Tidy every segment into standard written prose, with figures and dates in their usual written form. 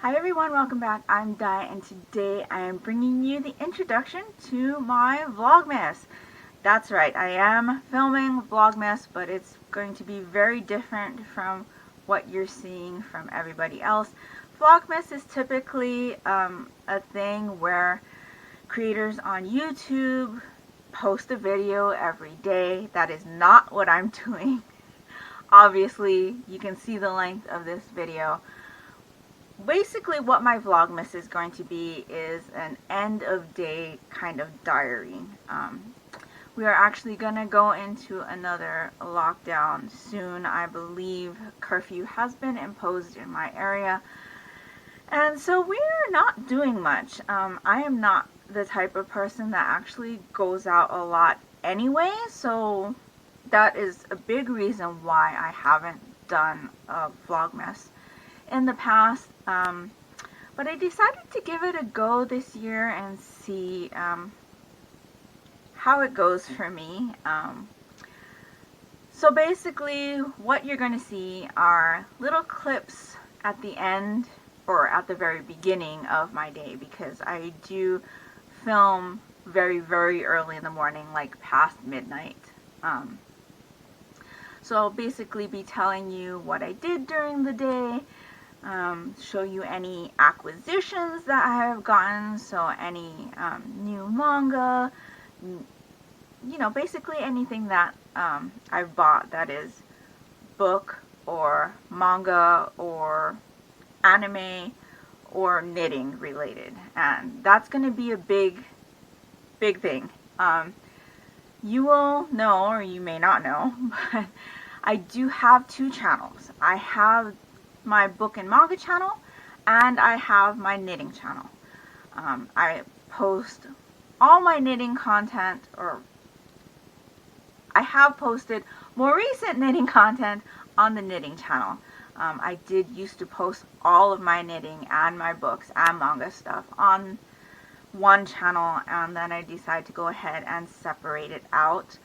Hi everyone, welcome back. I'm Di and today I am bringing you the introduction to my Vlogmas. That's right, I am filming Vlogmas, but it's going to be very different from what you're seeing from everybody else. Vlogmas is typically a thing where creators on YouTube post a video every day. That is not what I'm doing. Obviously, you can see the length of this video. Basically what my Vlogmas is going to be is an end of day kind of diary. We are actually going to go into another lockdown soon. I believe curfew has been imposed in my area, and so we're not doing much. I am not the type of person that actually goes out a lot anyway, so that is a big reason why I haven't done a Vlogmas in the past, but I decided to give it a go this year and see how it goes for me. So basically what you're going to see are little clips at the end or at the very beginning of my day, because I do film very early in the morning, like past midnight. So I'll basically be telling you what I did during the day, show you any acquisitions that I have gotten, so any new manga, basically anything that I've bought that is book or manga or anime or knitting related, and that's going to be a big thing. You will know, or you may not know, but I do have two channels. I have my book and manga channel, and I have my knitting channel. I post all my knitting content, or I have posted more recent knitting content on the knitting channel. I did used to post all of my knitting and my books and manga stuff on one channel, and then I decided to go ahead and separate it out.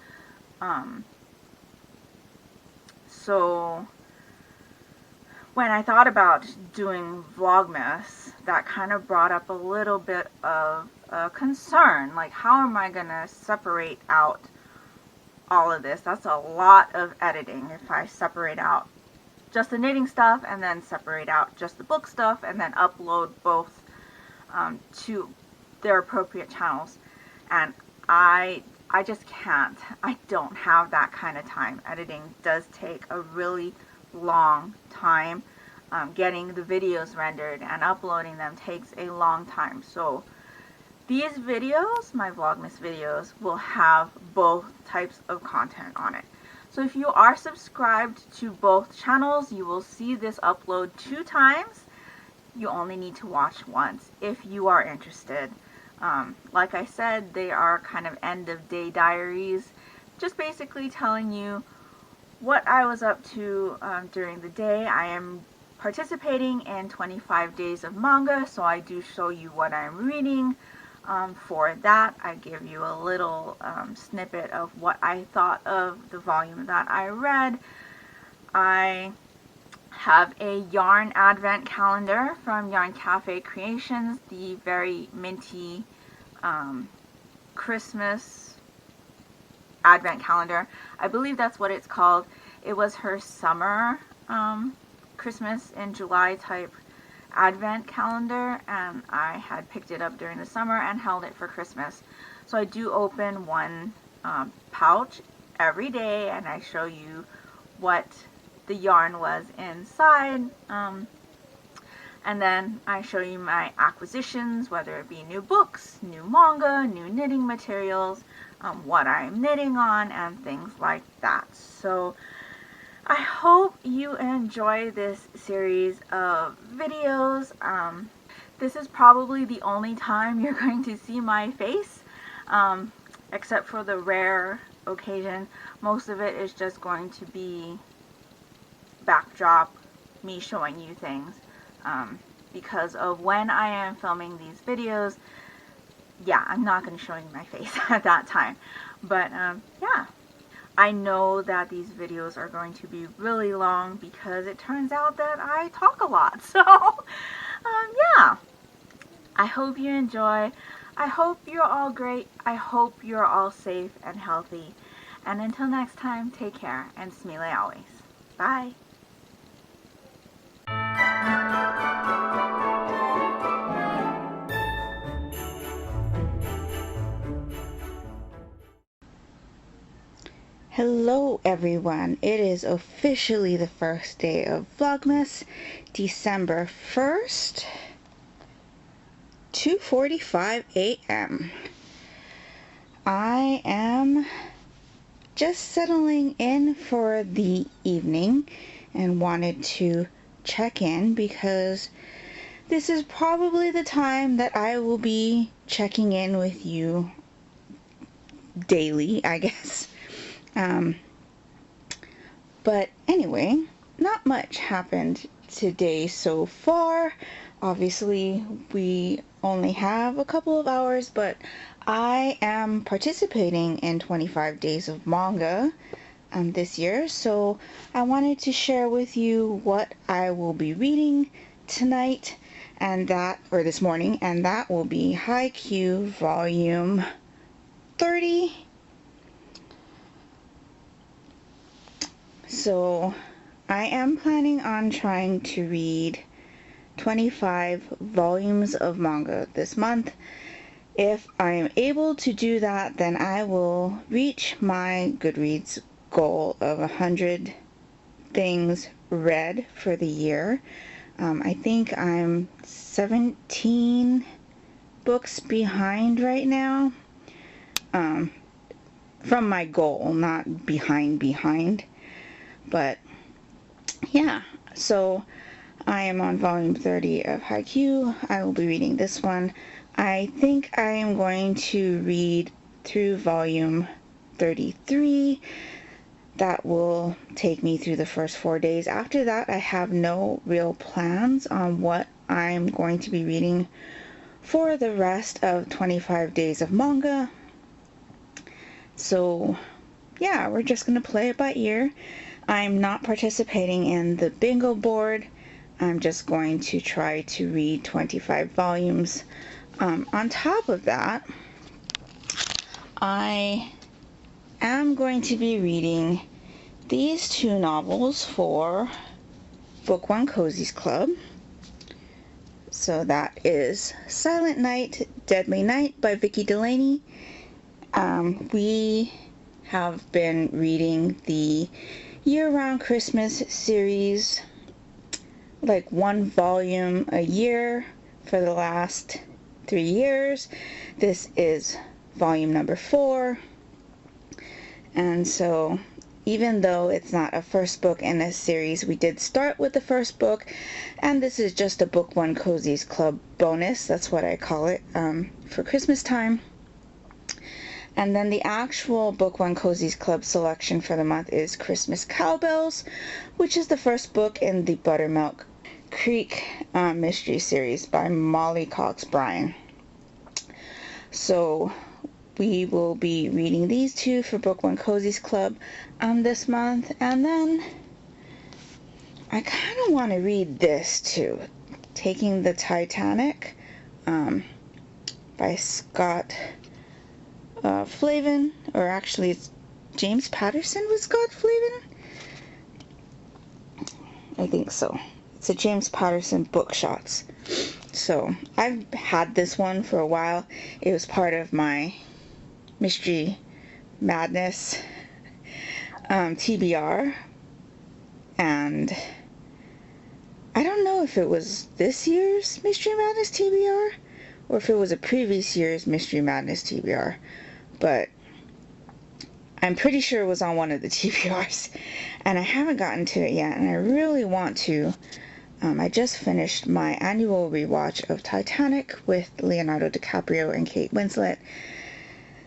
So when I thought about doing Vlogmas, that kind of brought up a little bit of a concern. Like, how am I going to separate out all of this? That's a lot of editing if I separate out just the knitting stuff and then separate out just the book stuff and then upload both to their appropriate channels. And I just can't. I don't have that kind of time. Editing does take a really long time. Getting the videos rendered and uploading them takes a long time. So these videos, my Vlogmas videos, will have both types of content on it. So if you are subscribed to both channels, you will see this upload 2 times. You only need to watch once if you are interested. Like I said, they are kind of end of day diaries, just basically telling you what I was up to during the day. I am participating in 25 days of manga, so I do show you what I'm reading. For that, I give you a little snippet of what I thought of the volume that I read. I have a yarn advent calendar from Yarn Cafe Creations, the very minty Christmas advent calendar. I believe that's what it's called. It was her summer Christmas in July type advent calendar, and I had picked it up during the summer and held it for Christmas. So I do open one pouch every day, and I show you what the yarn was inside, and then I show you my acquisitions, whether it be new books, new manga, new knitting materials, what I'm knitting on, and things like that. So I hope you enjoy this series of videos. This is probably the only time you're going to see my face, except for the rare occasion. Most of it is just going to be backdrop, me showing you things, because of when I am filming these videos. Yeah, I'm not going to show you my face at that time, but yeah, I know that these videos are going to be really long because it turns out that I talk a lot. So Yeah, I hope you enjoy. I hope you're all great. I hope you're all safe and healthy. And until next time, take care and smile always. Bye. Hello everyone, it is officially the first day of Vlogmas, December 1st, 2:45 a.m. I am just settling in for the evening and wanted to check in because this is probably the time that I will be checking in with you daily, I guess. But anyway, not much happened today so far. Obviously, we only have a couple of hours, but I am participating in 25 days of manga this year, so I wanted to share with you what I will be reading tonight or this morning, and that will be Haikyuu Volume 30. So I am planning on trying to read 25 volumes of manga this month. If I am able to do that, then I will reach my Goodreads goal of 100 things read for the year. I think I'm 17 books behind right now. From my goal, not behind. But yeah, so I am on volume 30 of Haikyuu. I will be reading this one. I think I am going to read through volume 33. That will take me through the first 4 days. After that, I have no real plans on what I'm going to be reading for the rest of 25 days of manga. So yeah, we're just going to play it by ear. I'm not participating in the bingo board. I'm just going to try to read 25 volumes. On top of that, I am going to be reading these two novels for Book One Cozy's Club. So that is Silent Night, Deadly Night by Vicky Delaney. We have been reading the year-round Christmas series, like one volume a year for the last 3 years. This is volume number 4. And so even though it's not a first book in this series, we did start with the first book, and this is just a Book One Cozy's Club bonus. That's what I call it, for Christmas time. And then the actual Book One Cozy's Club selection for the month is Christmas Cowbells, which is the first book in the Buttermilk Creek mystery series by Molly Cox Bryan. So we will be reading these two for Book One Cozy's Club this month. And then I kind of want to read this too, Taking the Titanic by Scott Flavin, or actually it's James Patterson with Scott Flavin? I think so. It's a James Patterson book shots. So I've had this one for a while. It was part of my Mystery Madness TBR, and I don't know if it was this year's Mystery Madness TBR or if it was a previous year's Mystery Madness TBR, but I'm pretty sure it was on one of the TBRs, and I haven't gotten to it yet, and I really want to. I just finished my annual rewatch of Titanic with Leonardo DiCaprio and Kate Winslet.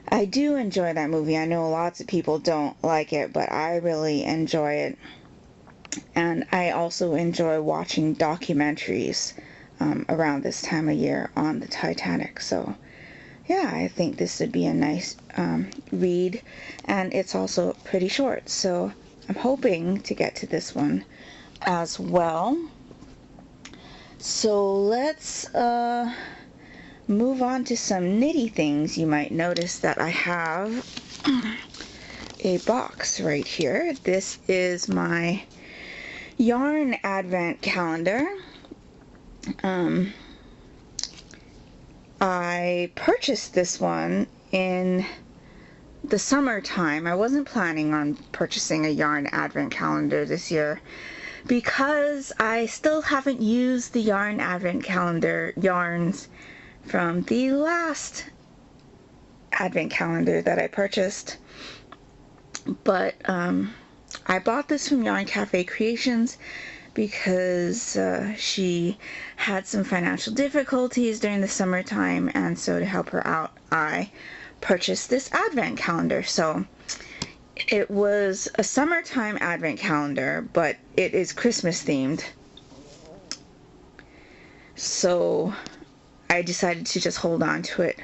I do enjoy that movie. I know lots of people don't like it, but I really enjoy it. And I also enjoy watching documentaries around this time of year on the Titanic. So yeah, I think this would be a nice read, and it's also pretty short, so I'm hoping to get to this one as well. So let's move on to some knitty things. You might notice that I have a box right here. This is my yarn advent calendar. I purchased this one in the summertime. I wasn't planning on purchasing a yarn advent calendar this year because I still haven't used the yarn advent calendar yarns from the last advent calendar that I purchased. But I bought this from Yarn Cafe Creations because she had some financial difficulties during the summertime, and so to help her out, I purchased this advent calendar. So it was a summertime advent calendar, but it is Christmas themed. So I decided to just hold on to it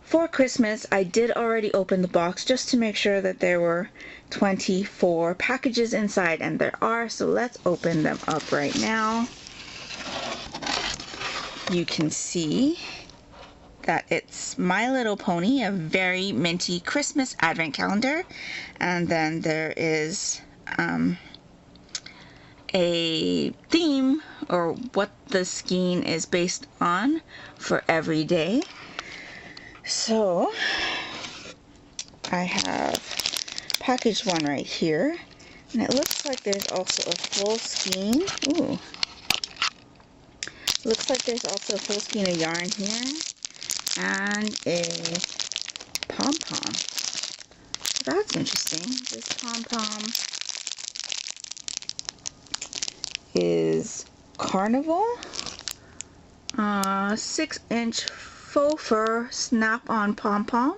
for Christmas. I did already open the box just to make sure that there were 24 packages inside, and there are, so let's open them up right now. You can see that it's My Little Pony, a very minty Christmas advent calendar, and then there is a theme, or what the skein is based on, for every day. So I have package one right here, and it looks like there's also a full skein. Ooh. Looks like there's also a full skein of yarn here, and a pom-pom. That's interesting. This pom-pom is Carnival, 6-inch faux fur snap-on pom-pom.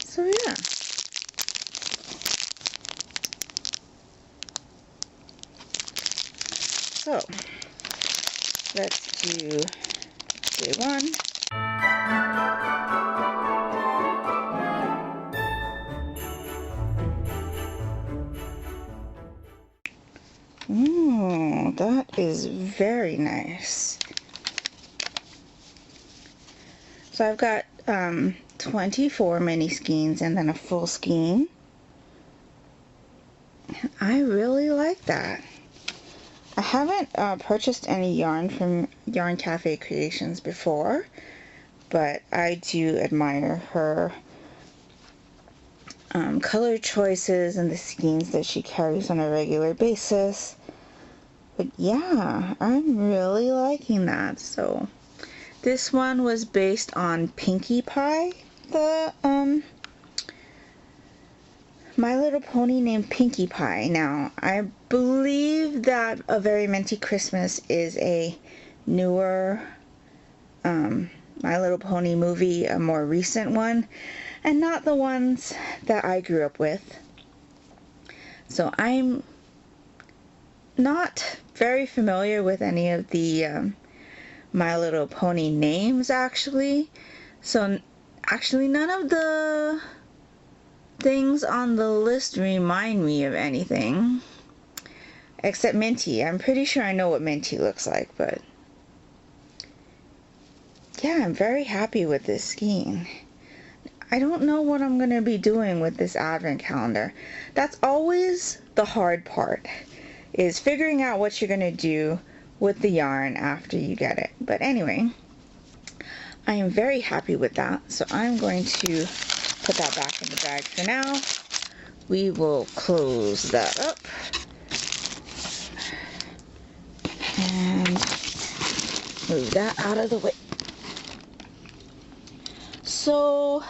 So yeah. So let's do day one. Ooh, that is very nice. So I've got 24 mini skeins and then a full skein. I really like that. I haven't purchased any yarn from Yarn Cafe Creations before, but I do admire her color choices and the skeins that she carries on a regular basis. But yeah, I'm really liking that. So this one was based on Pinkie Pie, the My Little Pony named Pinkie Pie. Now, I believe that A Very Minty Christmas is a newer My Little Pony movie, a more recent one, and not the ones that I grew up with. So I'm not very familiar with any of the My Little Pony names, actually. So actually none of the things on the list remind me of anything except Minty. I'm pretty sure I know what Minty looks like, but yeah, I'm very happy with this skein. I don't know what I'm going to be doing with this advent calendar. That's always the hard part, is figuring out what you're going to do with the yarn after you get it. But anyway, I am very happy with that, so I'm going to put that back in the bag for now. We will close that up and move that out of the way. So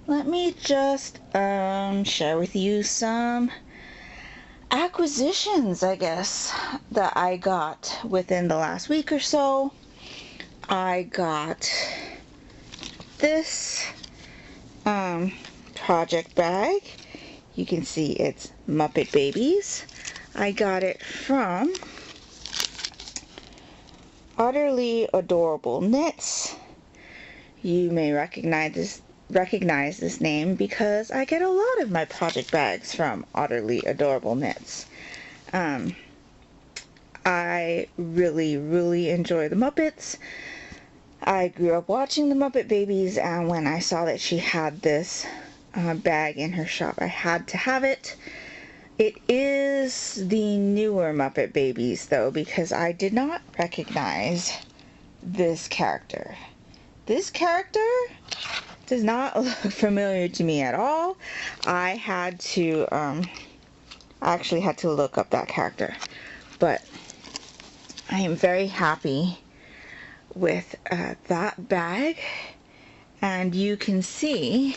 let me just share with you some acquisitions, I guess, that I got within the last week or so. I got this project bag. You can see it's Muppet Babies. I got it from Utterly Adorable Knits. You may recognize this name because I get a lot of my project bags from Utterly Adorable Knits. I really, really enjoy the Muppets. I grew up watching the Muppet Babies, and when I saw that she had this bag in her shop, I had to have it. It is the newer Muppet Babies, though, because I did not recognize this character. This character does not look familiar to me at all. I actually had to look up that character. But I am very happy with that bag. And you can see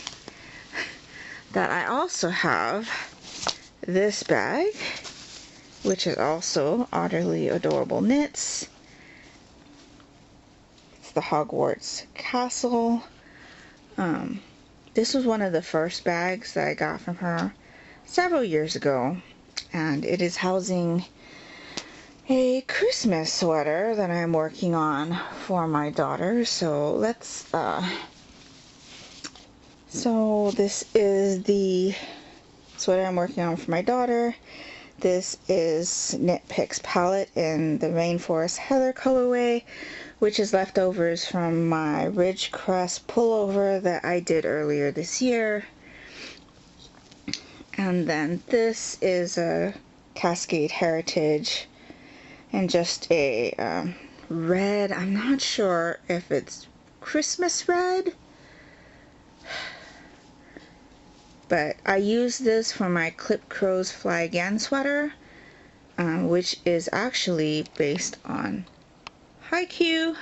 that I also have this bag, which is also utterly adorable knits. It's the Hogwarts Castle. This was one of the first bags that I got from her several years ago, and it is housing a Christmas sweater that I'm working on for my daughter. So this is the sweater I'm working on for my daughter. This is Knit Picks palette in the Rainforest Heather colorway, which is leftovers from my Ridgecrest pullover that I did earlier this year. And then this is a Cascade Heritage and just a red. I'm not sure if it's Christmas red, but I use this for my Clip Crows Fly Again sweater, which is actually based on Haikyuu.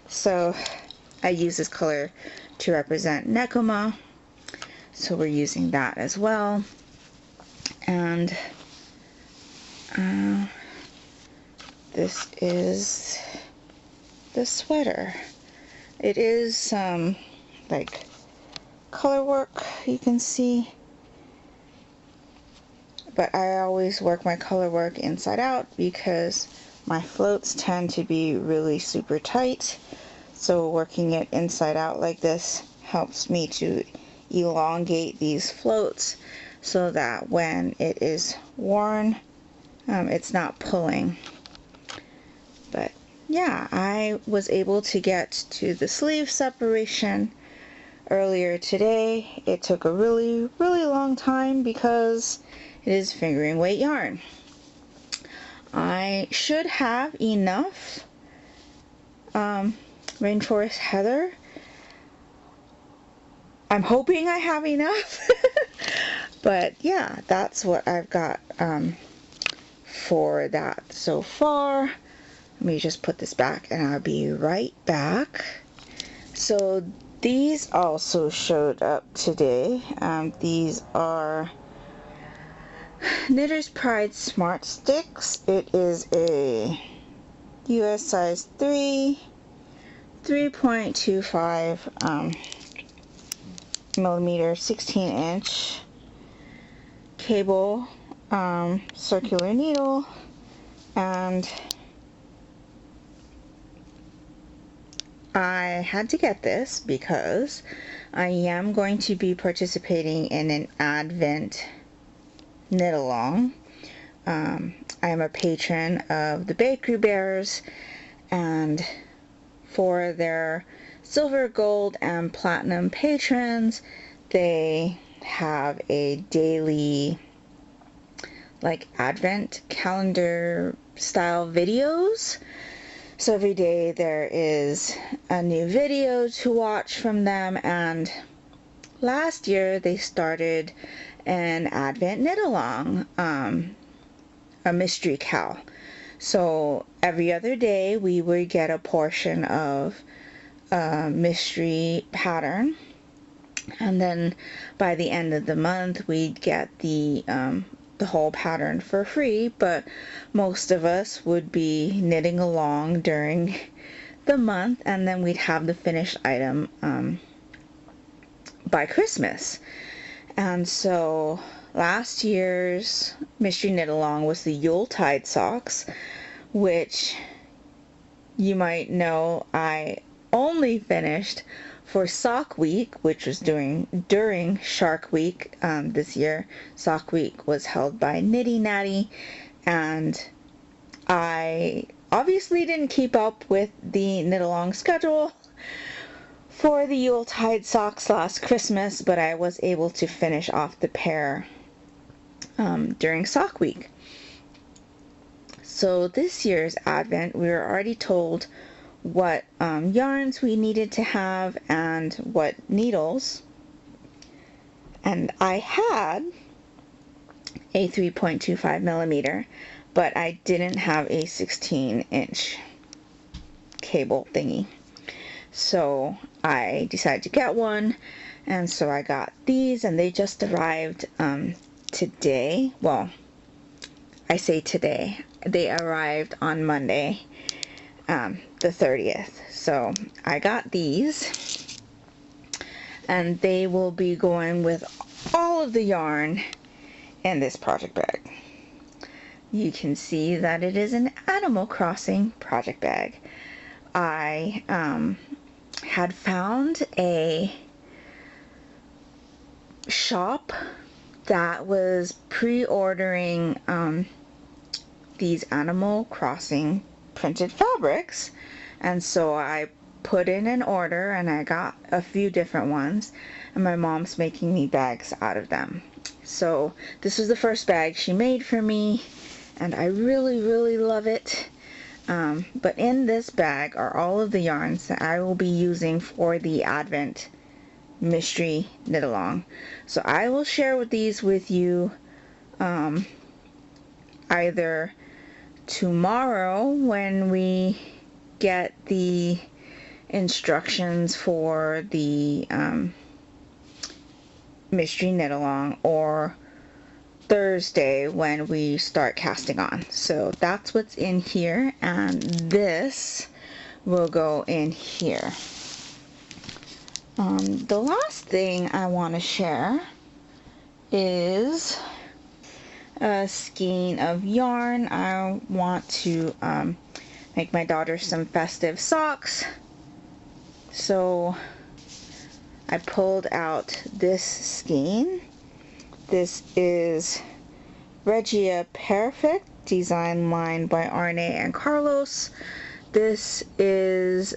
So I use this color to represent Nekoma. So we're using that as well. And this is the sweater. It is some like color work, you can see, but I always work my color work inside out because my floats tend to be really super tight. So working it inside out like this helps me to elongate these floats so that when it is worn, it's not pulling. But yeah, I was able to get to the sleeve separation earlier today. It took a really, really long time because it is fingering weight yarn. I should have enough Rainforest Heather. I'm hoping I have enough. But yeah, that's what I've got for that so far. Let me just put this back and I'll be right back. So these also showed up today. These are Knitter's Pride Smart Sticks. It is a US size 3.25 millimeter 16-inch cable circular needle, and I had to get this because I am going to be participating in an Advent knit along. I am a patron of the Bakery Bears, and for their silver, gold, and platinum patrons, they have a daily like Advent calendar style videos. So every day there is a new video to watch from them, and last year they started an Advent knit along, a mystery cal. So every other day we would get a portion of a mystery pattern, and then by the end of the month we'd get the whole pattern for free, but most of us would be knitting along during the month, and then we'd have the finished item by Christmas. And so last year's mystery knit along was the Yuletide socks, which you might know I only finished for Sock Week, which was during Shark Week this year. Sock Week was held by Nitty Natty, and I I obviously didn't keep up with the knit-along schedule for the Yuletide socks last Christmas, but I was able to finish off the pair during sock week. So this year's Advent, we were already told what yarns we needed to have and what needles. And I had a 3.25 millimeter, but I didn't have a 16-inch cable thingy. So I decided to get one, and so I got these, and they just arrived today. Well, I say today. They arrived on Monday, the 30th. So I got these, and they will be going with all of the yarn in this project bag. You can see that it is an Animal Crossing project bag. I had found a shop that was pre-ordering these Animal Crossing printed fabrics, and so I put in an order and I got a few different ones, and my mom's making me bags out of them. So this was the first bag she made for me, and I really love it. But in this bag are all of the yarns that I will be using for the Advent mystery knit along. So I will share these with you either tomorrow when we get the instructions for the mystery knit along, or Thursday when we start casting on. So that's what's in here, and this will go in here. The last thing I want to share is a skein of yarn. I want to make my daughter some festive socks, so I pulled out this skein. This is Regia Perfect, design line by Arne and Carlos. This is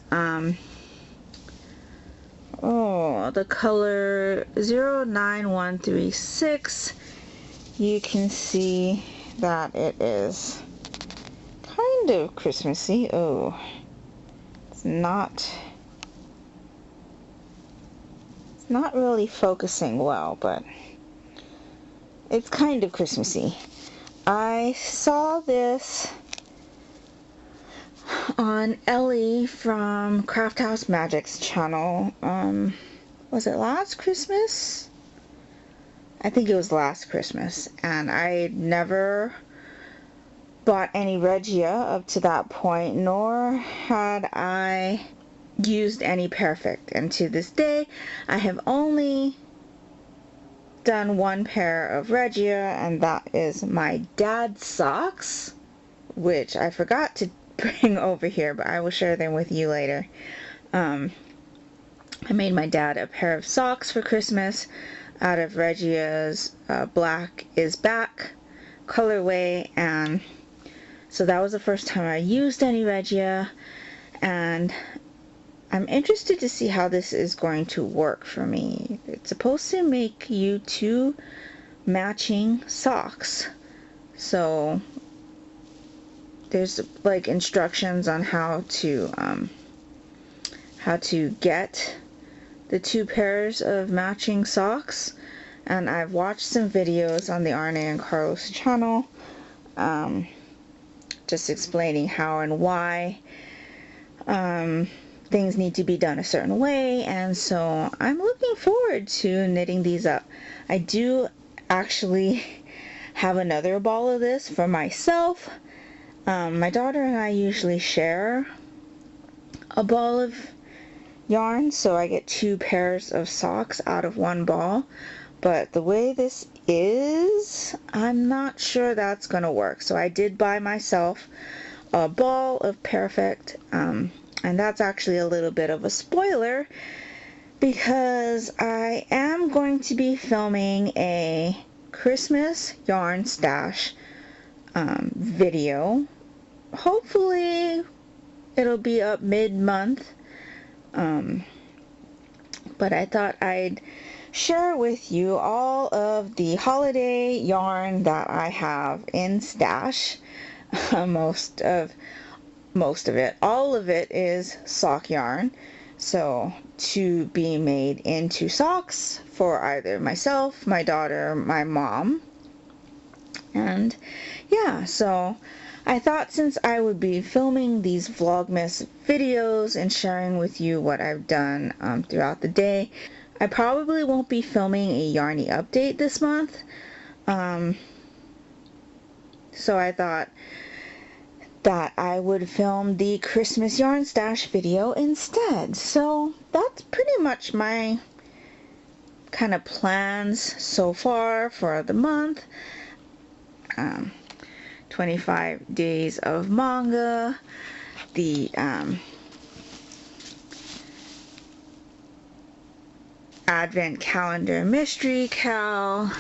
the color 09136. You can see that it is kind of Christmassy. Oh, it's not really focusing well, but it's kind of Christmassy. I saw this on Ellie from Craft House Magic's channel. Was it last Christmas? I think it was last Christmas, and I never bought any Regia up to that point, nor had I used any Perfect, and to this day I have only done one pair of Regia, and that is my dad's socks, which I forgot to bring over here, but I will share them with you later. I made my dad a pair of socks for Christmas out of Regia's Black is Back colorway, and so that was the first time I used any Regia, and I'm interested to see how this is going to work for me. It's supposed to make you 2 matching socks, so there's like instructions on how to get the 2 pairs of matching socks, and I've watched some videos on the Arne and Carlos channel just explaining how and why things need to be done a certain way, and so I'm looking forward to knitting these up. I do actually have another ball of this for myself. My daughter and I usually share a ball of yarn, so I get 2 pairs of socks out of one ball, but the way this is, I'm not sure that's gonna work. So I did buy myself a ball of Perfect, and that's actually a little bit of a spoiler because I am going to be filming a Christmas yarn stash video hopefully it'll be up mid-month. But I thought I'd share with you all of the holiday yarn that I have in stash. most of it, all of it is sock yarn. So to be made into socks for either myself, my daughter, my mom. And yeah, so I thought since I would be filming these Vlogmas videos and sharing with you what I've done throughout the day, I probably won't be filming a Yarnie update this month. So I thought that I would film the Christmas yarn stash video instead. So that's pretty much my kind of plans so far for the month. 25 days of manga, the Advent calendar mystery cal,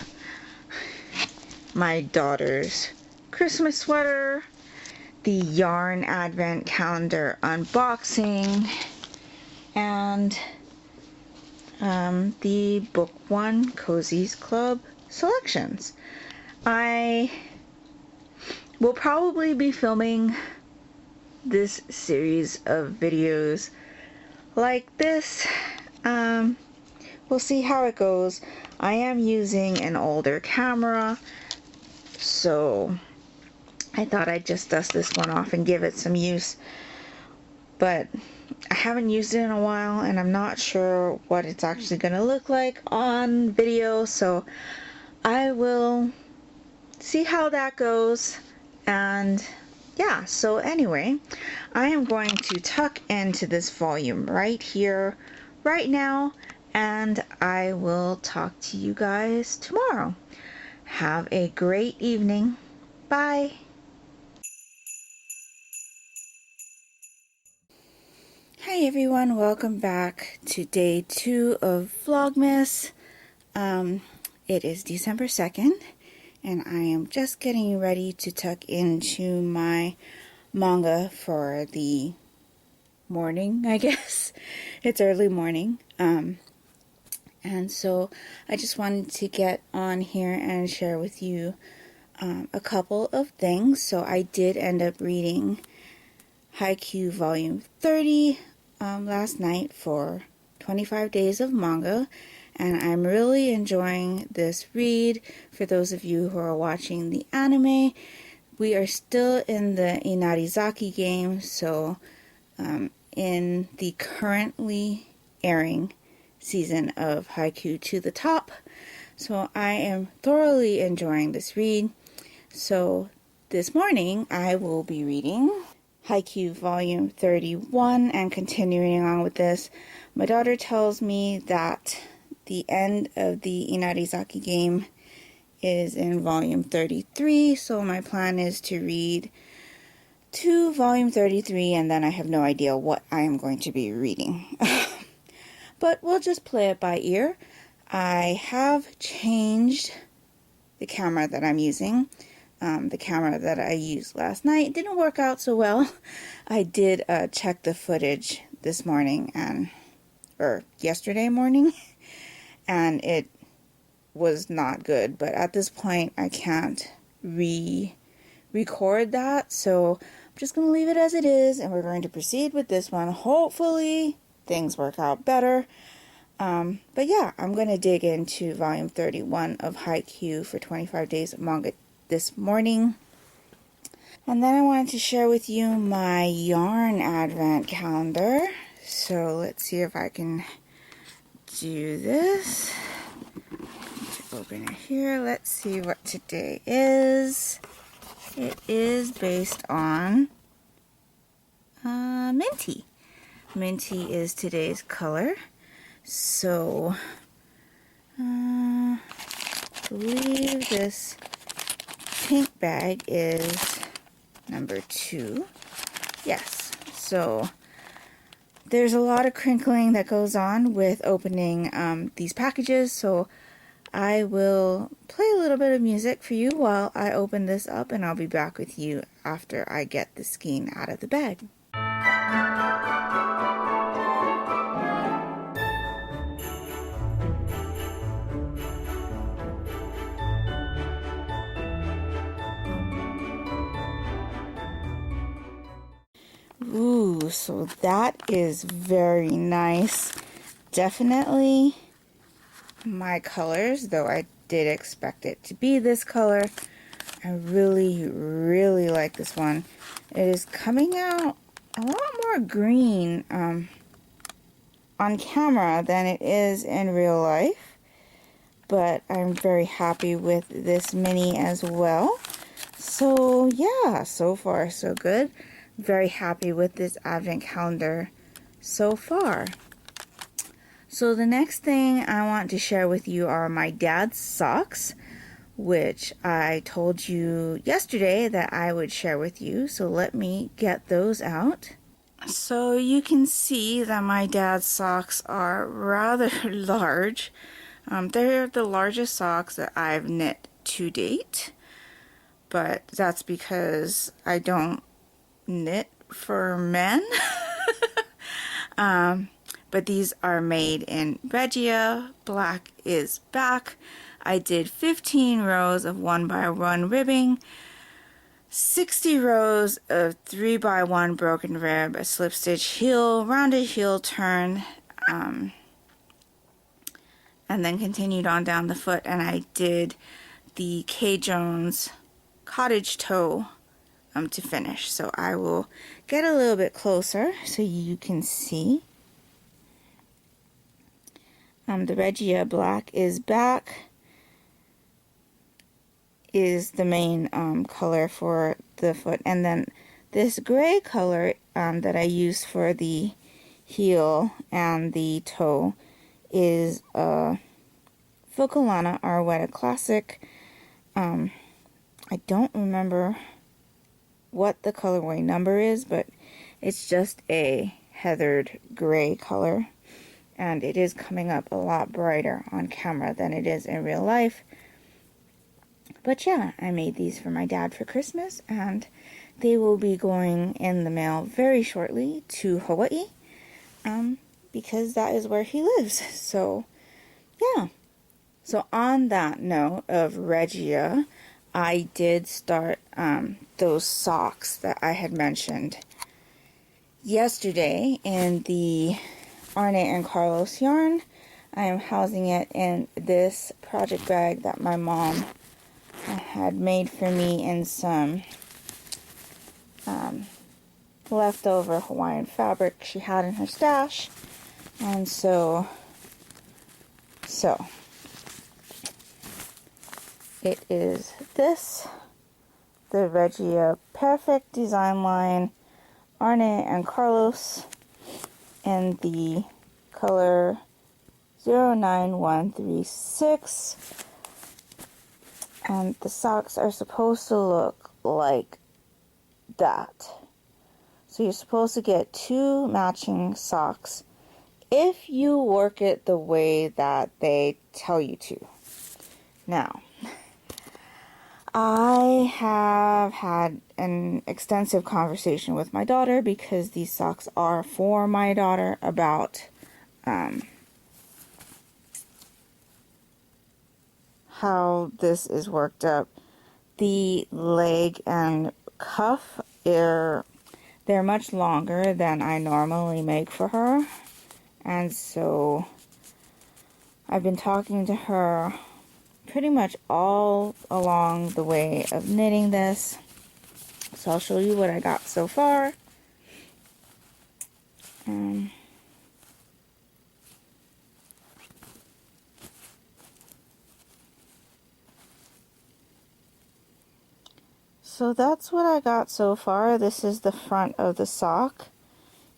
my daughter's Christmas sweater, the yarn Advent calendar unboxing, and the Book One Cozies Club selections. I will probably be filming this series of videos like this. We'll see how it goes. I am using an older camera, so I thought I'd just dust this one off and give it some use. But I haven't used it in a while, and I'm not sure what it's actually going to look like on video, so I will see how that goes. And yeah, so anyway, I am going to tuck into this volume right here, right now, and I will talk to you guys tomorrow. Have a great evening. Bye. Hi everyone, welcome back to day 2 of Vlogmas. It is December 2nd, and I am just getting ready to tuck into my manga for the morning, I guess. It's early morning. And so I just wanted to get on here and share with you a couple of things. So I did end up reading Haikyuu Volume 30 last night for 25 days of manga, and I'm really enjoying this read. For those of you who are watching the anime, we are still in the Inarizaki game, so in the currently airing season of Haikyuu to the Top. So I am thoroughly enjoying this read. So this morning I will be reading Haikyuu Volume 31 and continuing on with this. My daughter tells me that the end of the Inarizaki game is in Volume 33, so my plan is to read to Volume 33, and then I have no idea what I am going to be reading. But we'll just play it by ear. I have changed the camera that I'm using. The camera that I used last night didn't work out so well. I did check the footage this morning or yesterday morning, and it was not good. But at this point, I can't re-record that, so I'm just going to leave it as it is, and we're going to proceed with this one. Hopefully, things work out better. But yeah, I'm going to dig into Volume 31 of Haikyuu for 25 days of manga this morning. And then I wanted to share with you my yarn advent calendar. So let's see if I can do this. Open it here. Let's see what today is. It is based on Minty. Minty is today's color. So I believe this pink bag is number 2. Yes, so there's a lot of crinkling that goes on with opening these packages, so I will play a little bit of music for you while I open this up, and I'll be back with you after I get the skein out of the bag. Ooh, so that is very nice. Definitely my colors, though I did expect it to be this color. I really, really like this one. It is coming out a lot more green on camera than it is in real life, but I'm very happy with this mini as well. So yeah, so far so good. Very happy with this advent calendar so far. So the next thing I want to share with you are my dad's socks, which I told you yesterday that I would share with you. So let me get those out. So you can see that my dad's socks are rather large. They're the largest socks that I've knit to date, but that's because I don't knit for men. But these are made in Regia. Black is back. I did 15 rows of 1x1 ribbing, 60 rows of 3x1 broken rib, a slip stitch heel, rounded heel turn, and then continued on down the foot, and I did the K. Jones cottage toe to finish. So I will get a little bit closer so you can see. The Regia Black is back, is the main color for the foot, and then this gray color that I used for the heel and the toe is Vocalana Arwetta Classic. I don't remember what the colorway number is, but it's just a heathered gray color, and it is coming up a lot brighter on camera than it is in real life. But yeah, I made these for my dad for Christmas, and they will be going in the mail very shortly to Hawaii, because that is where he lives. So yeah. So on that note of Regia, I did start those socks that I had mentioned yesterday in the Arne and Carlos yarn. I am housing it in this project bag that my mom had made for me in some leftover Hawaiian fabric she had in her stash. And so it is this, the Regia Perfect Design Line Arne and Carlos in the color 09136. And the socks are supposed to look like that. So you're supposed to get 2 matching socks if you work it the way that they tell you to. Now, I have had an extensive conversation with my daughter, because these socks are for my daughter, about how this is worked up. The leg and cuff they're much longer than I normally make for her, and so I've been talking to her pretty much all along the way of knitting this. So I'll show you what I got so far. So that's what I got so far. This is the front of the sock.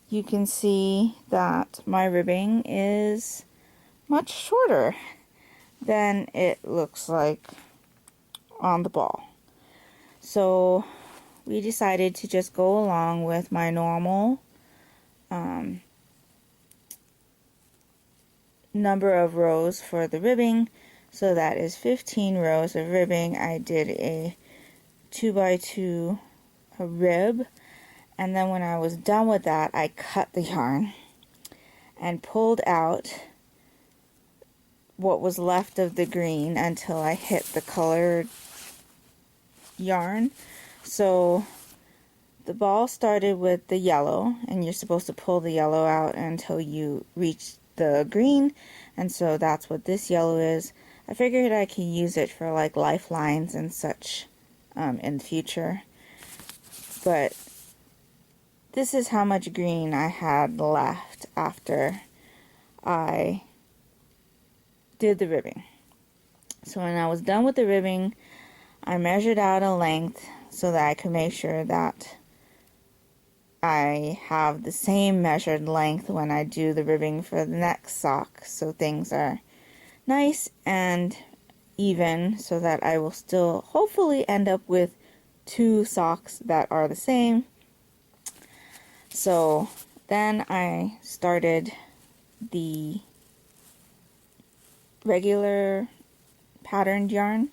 You can see that my ribbing is much shorter than it looks like on the ball. So we decided to just go along with my normal number of rows for the ribbing, So that is 15 rows of ribbing. I did a 2x2 rib, and then when I was done with that, I cut the yarn and pulled out what was left of the green until I hit the colored yarn. So the ball started with the yellow, and you're supposed to pull the yellow out until you reach the green, and so that's what this yellow is. I figured I could use it for like lifelines and such in the future, but this is how much green I had left after I did the ribbing. So when I was done with the ribbing, I measured out a length so that I could make sure that I have the same measured length when I do the ribbing for the next sock, so things are nice and even, so that I will still hopefully end up with 2 socks that are the same. So then I started the regular patterned yarn,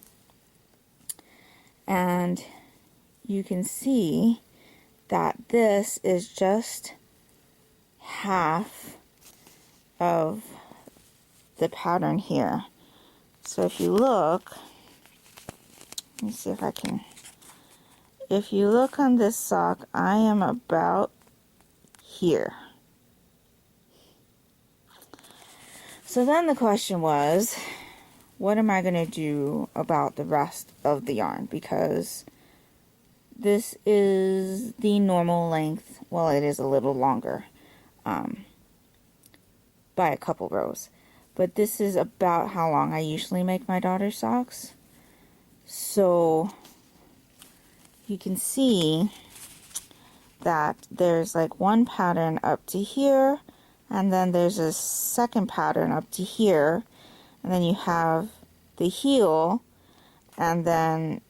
and you can see that this is just half of the pattern here. So if you look, let me see if I can, if you look on this sock, I am about here. So then the question was, what am I going to do about the rest of the yarn? Because this is the normal length. Well, it is a little longer by a couple rows. But this is about how long I usually make my daughter's socks. So you can see that there's like one pattern up to here, and then there's a second pattern up to here, and then you have the heel, and then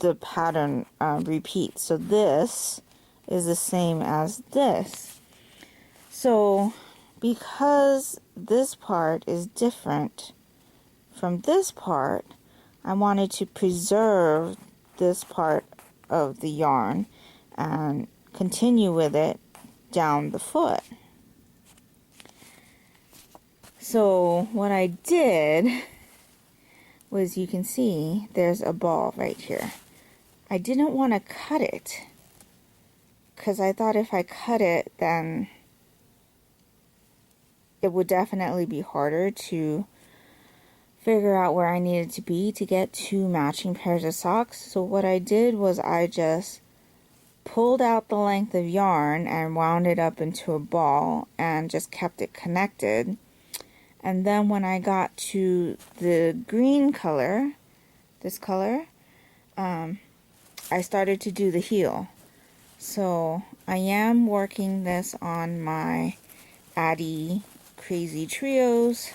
the pattern repeats. So this is the same as this. So because this part is different from this part, I wanted to preserve this part of the yarn and continue with it down the foot. So what I did was, you can see there's a ball right here. I didn't want to cut it because I thought if I cut it, then it would definitely be harder to figure out where I needed to be to get 2 matching pairs of socks. So what I did was I just pulled out the length of yarn and wound it up into a ball and just kept it connected. And then when I got to the green color, this color, I started to do the heel. So I am working this on my Addy Crazy Trios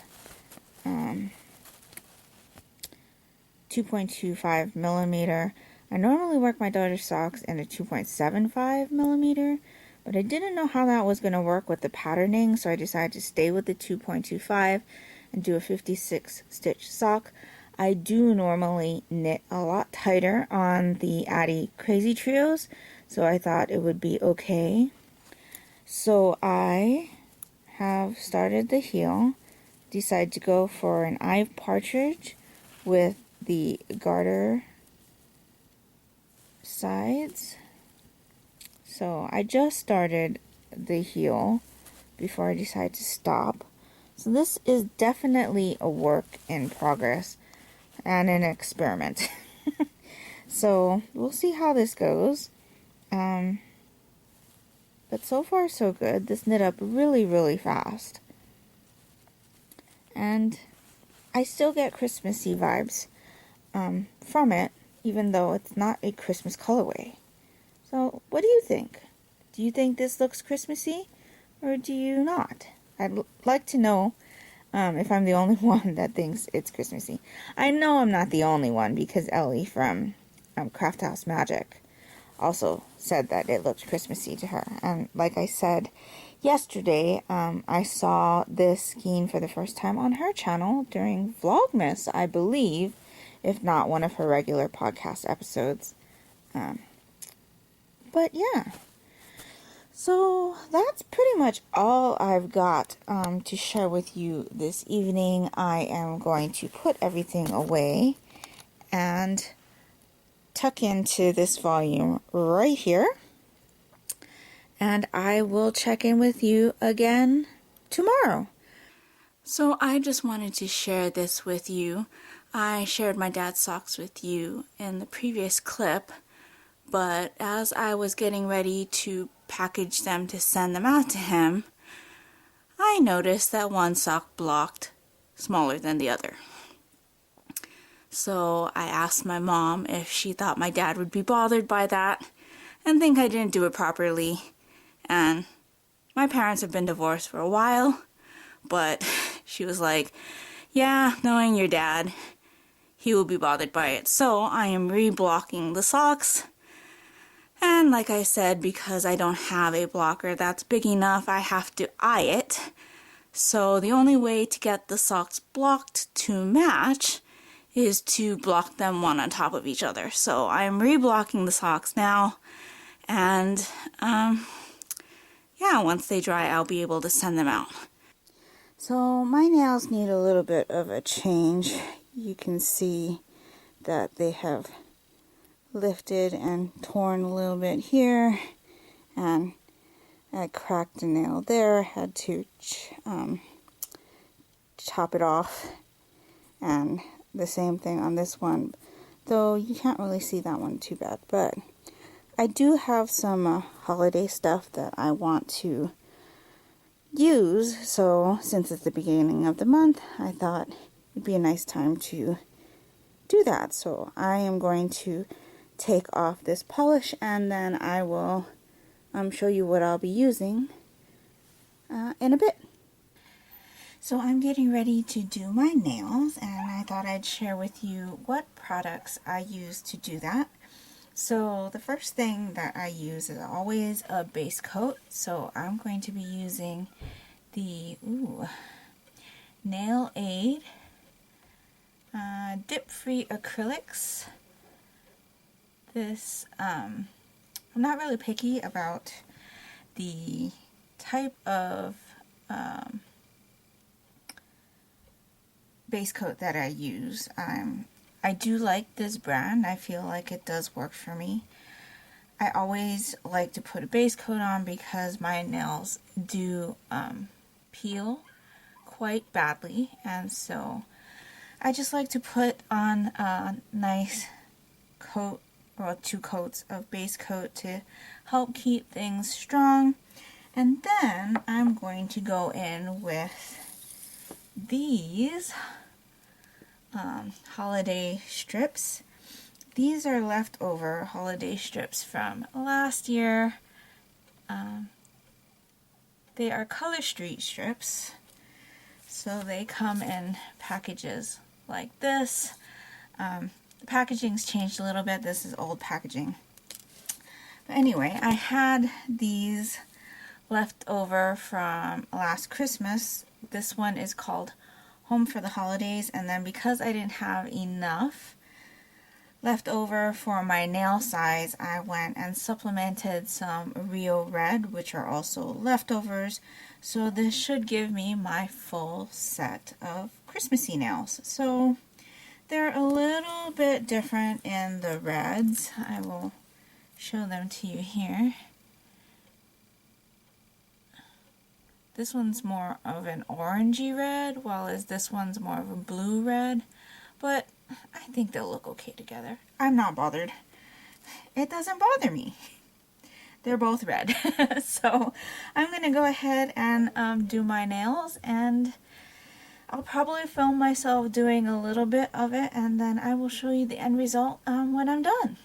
2.25 millimeter. I normally work my daughter's socks in a 2.75 millimeter, but I didn't know how that was going to work with the patterning, so I decided to stay with the 2.25 and do a 56 stitch sock. I do normally knit a lot tighter on the Addy Crazy Trios, so I thought it would be okay. So I have started the heel, decided to go for an eye partridge with the garter sides. So I just started the heel before I decide to stop. So this is definitely a work in progress and an experiment. So we'll see how this goes. But so far so good. This knit up really, really fast. And I still get Christmassy vibes from it, even though it's not a Christmas colorway. So what do you think? Do you think this looks Christmassy, or do you not? I'd like to know if I'm the only one that thinks it's Christmassy. I know I'm not the only one, because Ellie from Craft House Magic also said that it looked Christmassy to her. And like I said, yesterday, I saw this skiing for the first time on her channel during Vlogmas, I believe, if not one of her regular podcast episodes. But yeah, so that's pretty much all I've got to share with you this evening. I am going to put everything away and tuck into this volume right here. And I will check in with you again tomorrow. So I just wanted to share this with you. I shared my dad's socks with you in the previous clip, but as I was getting ready to package them to send them out to him, I noticed that one sock blocked smaller than the other. So I asked my mom if she thought my dad would be bothered by that and think I didn't do it properly. And my parents have been divorced for a while, but she was like, yeah, knowing your dad, he will be bothered by it. So I am re-blocking the socks. And like I said, because I don't have a blocker that's big enough, I have to eye it. So the only way to get the socks blocked to match is to block them one on top of each other. So I'm re-blocking the socks now. And, yeah, once they dry, I'll be able to send them out. So my nails need a little bit of a change. You can see that they have lifted and torn a little bit here, and I cracked a nail there. Had to chop it off, and the same thing on this one, though you can't really see that one too bad. But I do have some holiday stuff that I want to use, so since it's the beginning of the month, I thought it'd be a nice time to do that. So I am going to take off this polish, and then I will show you what I'll be using in a bit. So I'm getting ready to do my nails, and I thought I'd share with you what products I use to do that. So the first thing that I use is always a base coat. So I'm going to be using the Nail Aid dip-free acrylics. This, I'm not really picky about the type of base coat that I use. I do like this brand. I feel like it does work for me. I always like to put a base coat on because my nails do peel quite badly, and so I just like to put on a nice coat or 2 coats of base coat to help keep things strong. And then I'm going to go in with these holiday strips. These are leftover holiday strips from last year. They are Color Street strips, so they come in packages like this. The packaging's changed a little bit. This is old packaging. But anyway, I had these left over from last Christmas. This one is called Home for the Holidays, and then because I didn't have enough left over for my nail size, I went and supplemented some Rio Red, which are also leftovers. So this should give me my full set of Christmassy nails. So they're a little bit different in the reds. I will show them to you here. This one's more of an orangey red, while this one's more of a blue red. But I think they'll look okay together. I'm not bothered. It doesn't bother me. They're both red. So I'm going to go ahead and do my nails, and I'll probably film myself doing a little bit of it, and then I will show you the end result when I'm done.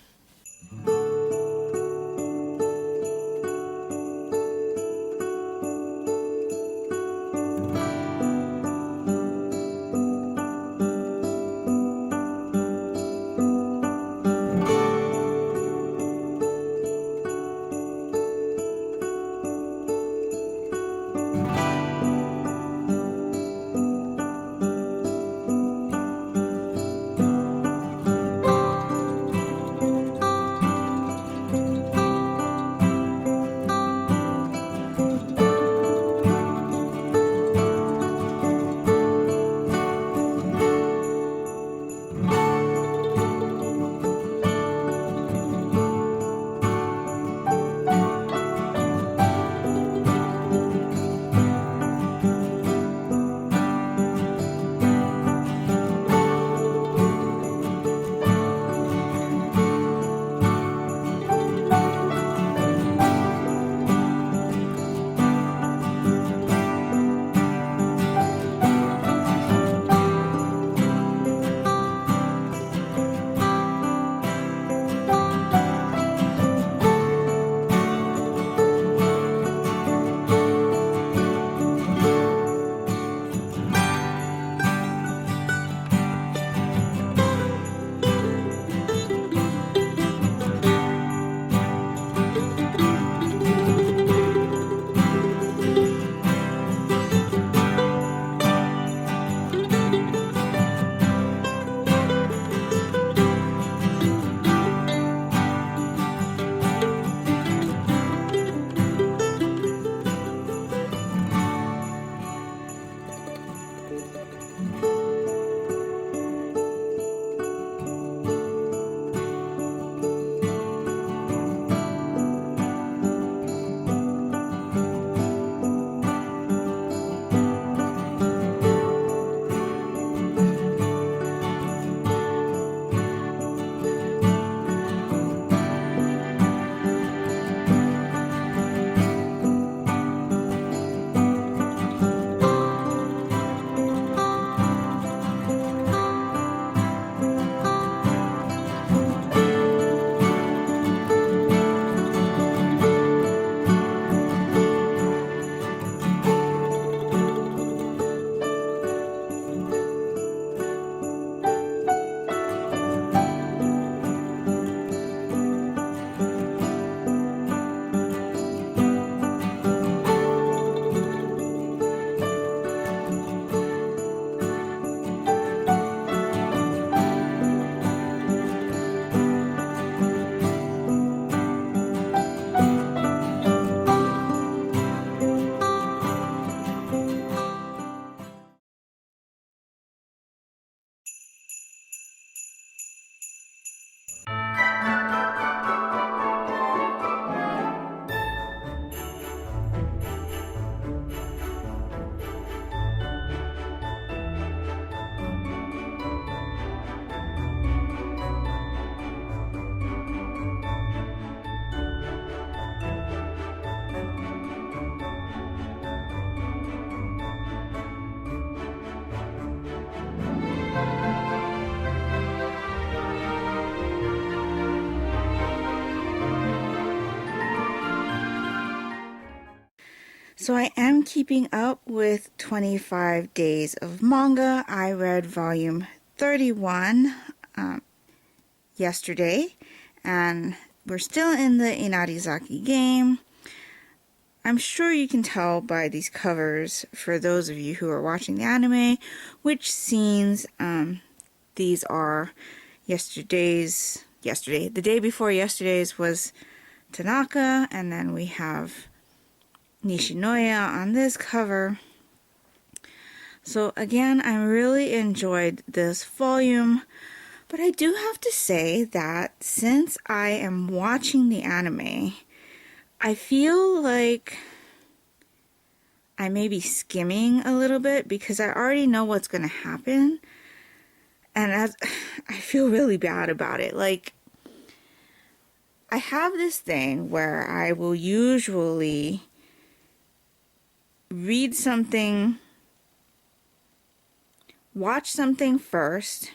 So I am keeping up with 25 Days of Manga. I read volume 31 yesterday, and we're still in the Inarizaki game. I'm sure you can tell by these covers, for those of you who are watching the anime, which scenes these are. The day before yesterday's was Tanaka, and then we have Nishinoya on this cover. So again, I really enjoyed this volume, but I do have to say that since I am watching the anime, I feel like I may be skimming a little bit because I already know what's going to happen. And I feel really bad about it. Like, I have this thing where I will usually read something, watch something first,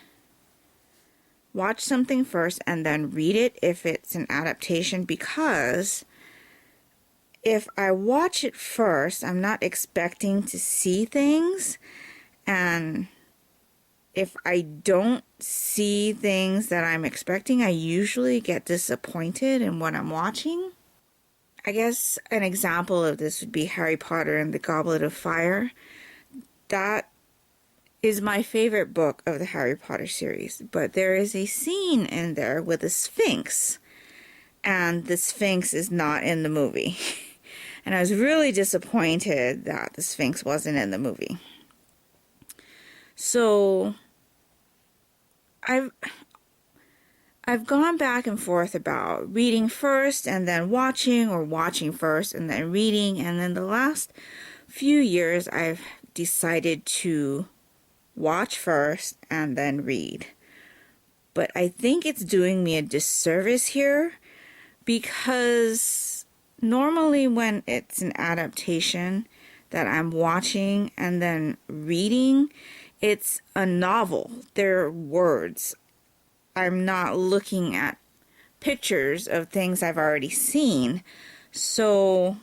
and then read it if it's an adaptation, because if I watch it first, I'm not expecting to see things, and if I don't see things that I'm expecting, I usually get disappointed in what I'm watching. I guess an example of this would be Harry Potter and the Goblet of Fire. That is my favorite book of the Harry Potter series, but there is a scene in there with a Sphinx, and the Sphinx is not in the movie. And I was really disappointed that the Sphinx wasn't in the movie. So I've gone back and forth about reading first and then watching, or watching first and then reading, and then the last few years I've decided to watch first and then read. But I think it's doing me a disservice here, because normally when it's an adaptation that I'm watching and then reading, it's a novel. They're words. I'm not looking at pictures of things I've already seen. So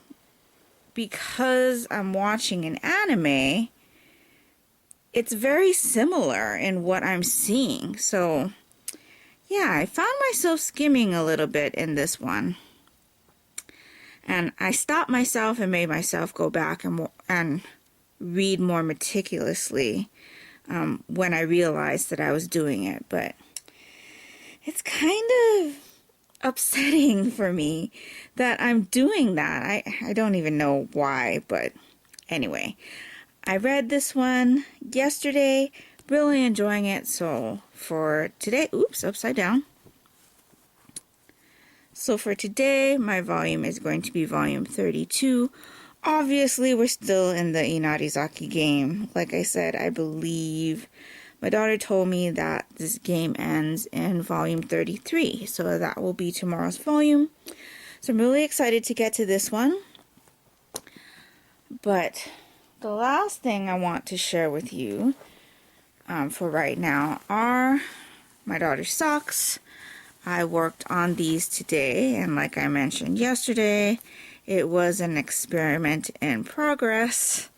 because I'm watching an anime, it's very similar in what I'm seeing. So yeah, I found myself skimming a little bit in this one. And I stopped myself and made myself go back and read more meticulously when I realized that I was doing it. But it's kind of upsetting for me that I'm doing that. I don't even know why, but anyway. I read this one yesterday, really enjoying it. So for today, oops, upside down. So for today, my volume is going to be volume 32. Obviously, we're still in the Inarizaki game. Like I said, I believe my daughter told me that this game ends in volume 33. So that will be tomorrow's volume. So I'm really excited to get to this one. But the last thing I want to share with you for right now are my daughter's socks. I worked on these today, and like I mentioned yesterday, it was an experiment in progress.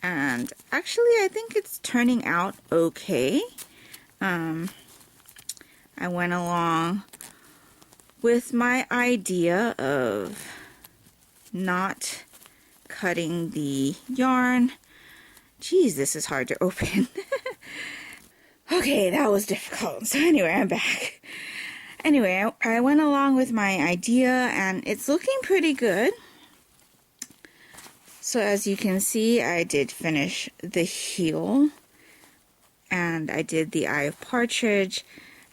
And actually, I think it's turning out okay. I went along with my idea of not cutting the yarn. Geez, this is hard to open. Okay, that was difficult. So anyway, I'm back. Anyway, I went along with my idea, and it's looking pretty good. So as you can see, I did finish the heel, and I did the eye of partridge,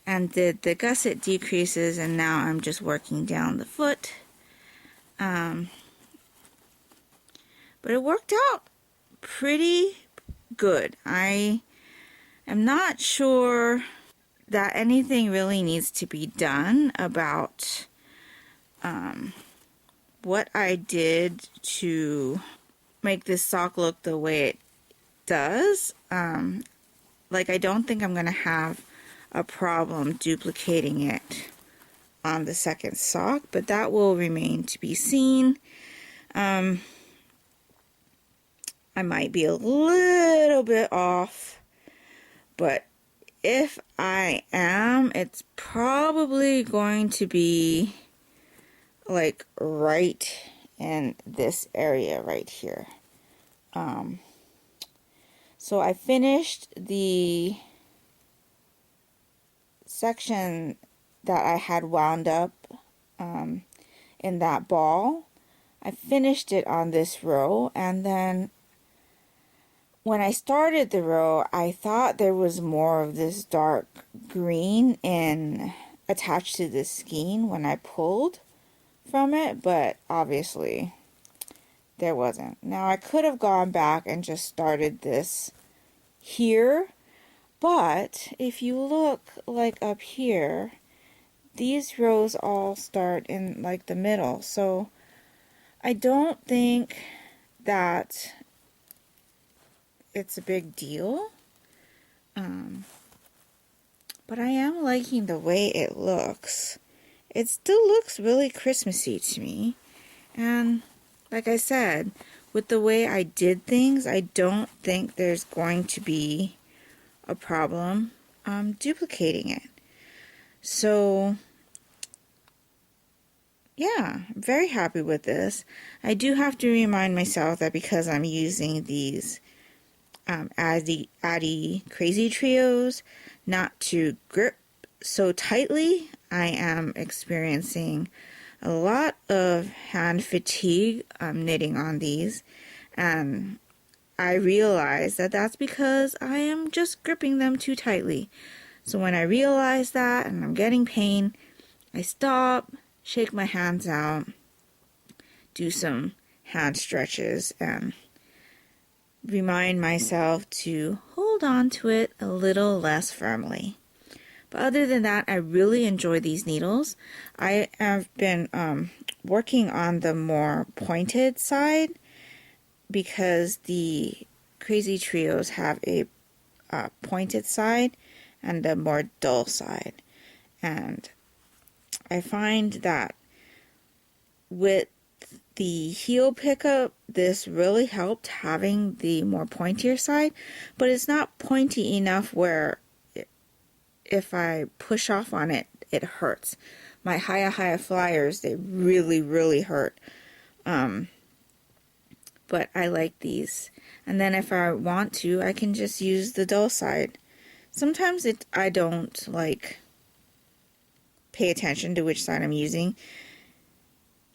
and did the gusset decreases, and now I'm just working down the foot. But it worked out pretty good. I am not sure that anything really needs to be done about what I did to make this sock look the way it does. Like, I don't think I'm going to have a problem duplicating it on the second sock, but that will remain to be seen. Um, I might be a little bit off, but if I am, it's probably going to be like right in this area right here. So I finished the section that I had wound up in that ball. I finished it on this row, and then when I started the row, I thought there was more of this dark green attached to the skein when I pulled from it, but obviously there wasn't. Now I could have gone back and just started this here, but if you look like up here, these rows all start in like the middle, so I don't think that it's a big deal. But I am liking the way it looks. It still looks really Christmassy to me. And like I said, with the way I did things, I don't think there's going to be a problem duplicating it. So yeah, I'm very happy with this. I do have to remind myself that because I'm using these Addy Crazy Trios, not to grip so tightly. I am experiencing a lot of hand fatigue knitting on these, and I realize that that's because I am just gripping them too tightly. So when I realize that and I'm getting pain, I stop, shake my hands out, do some hand stretches, and remind myself to hold on to it a little less firmly. But other than that, I really enjoy these needles. I have been working on the more pointed side because the Crazy Trios have a pointed side and a more dull side. And I find that with the heel pickup, this really helped having the more pointier side, but it's not pointy enough where if I push off on it, it hurts. My higher flyers, they really hurt. But I like these. And then if I want to, I can just use the dull side. Sometimes I don't pay attention to which side I'm using.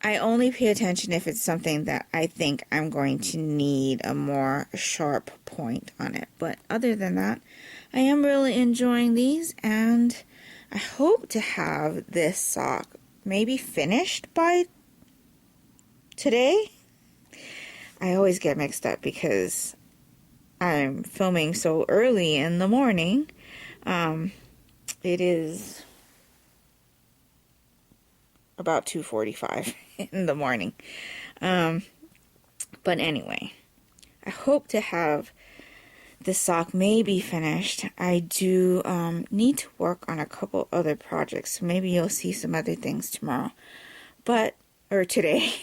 I only pay attention if it's something that I think I'm going to need a more sharp point on it. But other than that, I am really enjoying these, and I hope to have this sock maybe finished by today. I always get mixed up because I'm filming so early in the morning. It is about 2:45 in the morning. But anyway, I hope to have the sock maybe finished. I do need to work on a couple other projects, so maybe you'll see some other things tomorrow. Or today.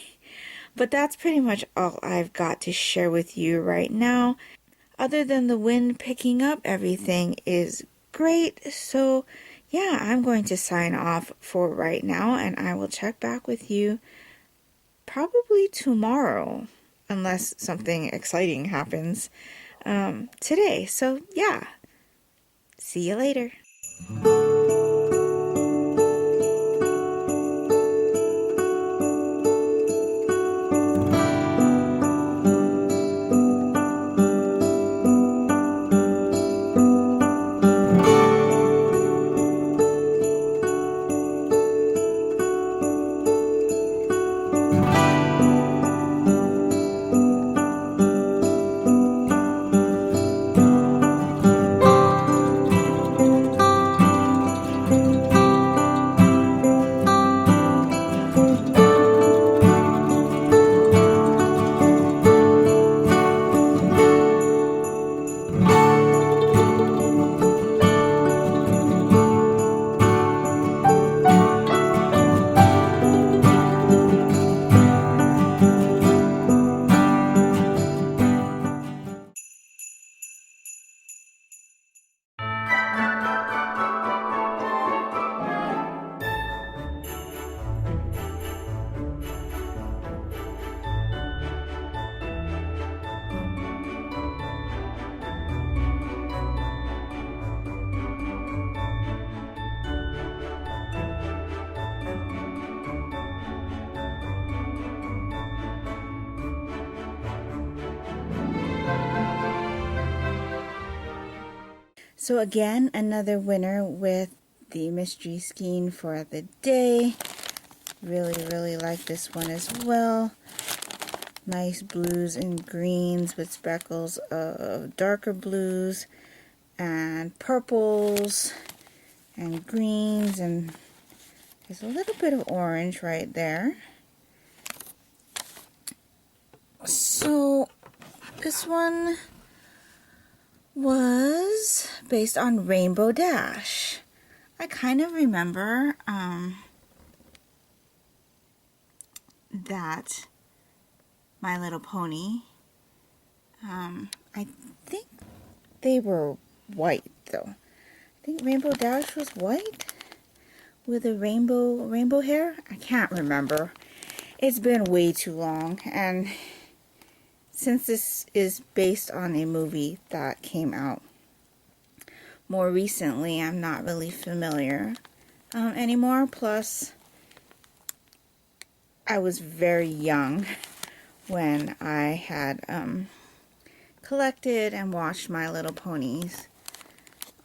But that's pretty much all I've got to share with you right now. Other than the wind picking up, everything is great. So yeah, I'm going to sign off for right now, and I will check back with you probably tomorrow, unless something exciting happens today. So yeah, see you later. So again, another winner with the mystery skein for the day. Really like this one as well. Nice blues and greens with speckles of darker blues and purples and greens, and there's a little bit of orange right there. So this one was based on Rainbow Dash. I kind of remember that My Little Pony, I think they were white though. I think Rainbow Dash was white with a rainbow hair. I can't remember. It's been way too long, and since this is based on a movie that came out more recently, I'm not really familiar anymore. Plus, I was very young when I had collected and watched My Little Ponies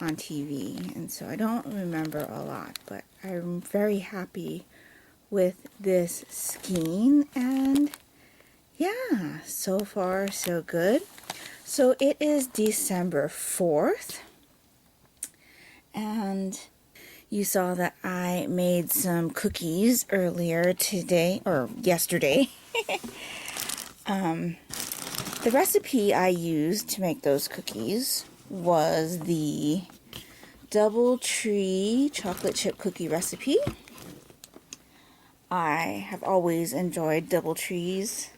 on TV, and so I don't remember a lot, but I'm very happy with this skein, and yeah, so far so good. So it is December 4th, and you saw that I made some cookies earlier today, or yesterday. The recipe I used to make those cookies was the DoubleTree chocolate chip cookie recipe. I have always enjoyed DoubleTree's,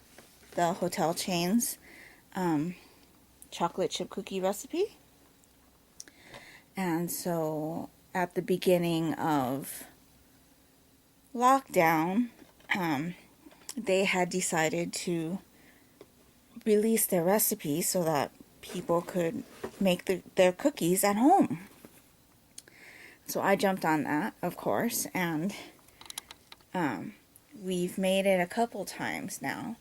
the hotel chain's, chocolate chip cookie recipe. And so at the beginning of lockdown, they had decided to release their recipe so that people could make their cookies at home. So I jumped on that, of course, and we've made it a couple times now.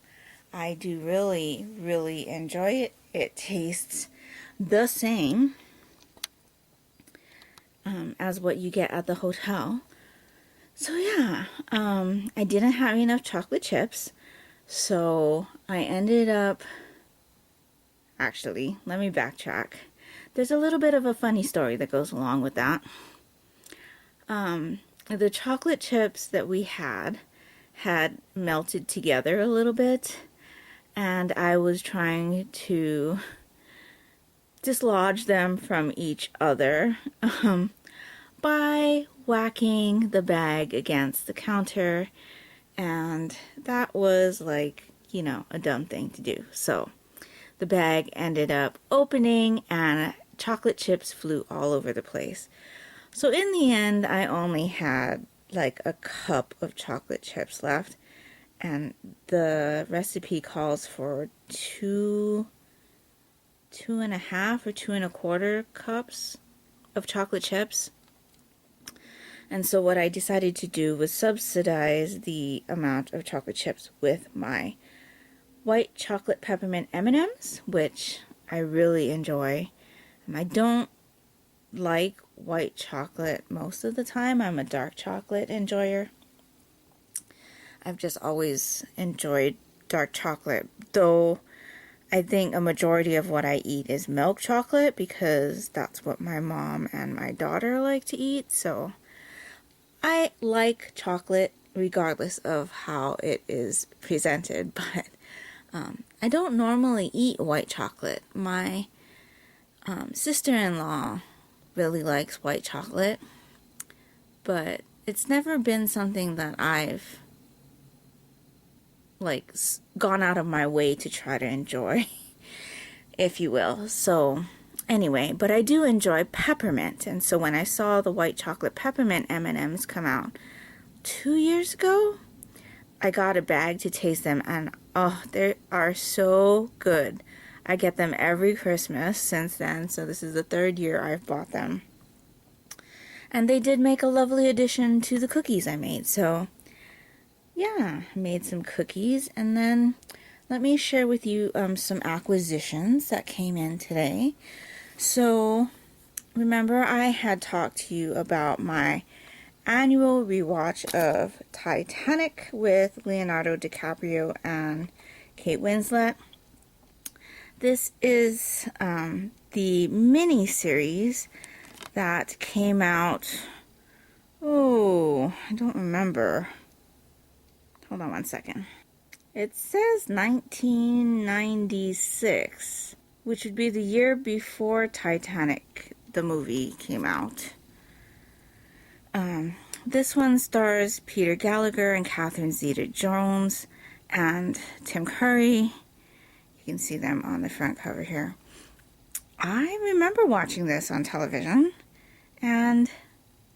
I do really enjoy it. It tastes the same as what you get at the hotel. So yeah, I didn't have enough chocolate chips, so I ended up, actually, let me backtrack. There's a little bit of a funny story that goes along with that. The chocolate chips that we had melted together a little bit, and I was trying to dislodge them from each other by whacking the bag against the counter, and that was like, you know, a dumb thing to do. So the bag ended up opening and chocolate chips flew all over the place. So in the end, I only had like a cup of chocolate chips left, and the recipe calls for 2.5 or 2.25 cups of chocolate chips. And so what I decided to do was subsidize the amount of chocolate chips with my white chocolate peppermint M&Ms, which I really enjoy. And I don't like white chocolate most of the time. I'm a dark chocolate enjoyer. I've just always enjoyed dark chocolate, though I think a majority of what I eat is milk chocolate because that's what my mom and my daughter like to eat. So I like chocolate regardless of how it is presented, but I don't normally eat white chocolate. My sister-in-law really likes white chocolate, but it's never been something that I've like gone out of my way to try to enjoy, if you will. So anyway, but I do enjoy peppermint, and so when I saw the white chocolate peppermint M&Ms come out 2 years ago, I got a bag to taste them, and oh, they are so good. I get them every Christmas since then, so this is the 3rd year I've bought them. And they did make a lovely addition to the cookies I made, so yeah, I made some cookies, and then let me share with you some acquisitions that came in today. So remember I had talked to you about my annual rewatch of Titanic with Leonardo DiCaprio and Kate Winslet. This is the mini series that came out, oh, I don't remember. Hold on one second. It says 1996, which would be the year before Titanic, the movie, came out. This one stars Peter Gallagher and Catherine Zeta-Jones and Tim Curry. You can see them on the front cover here. I remember watching this on television and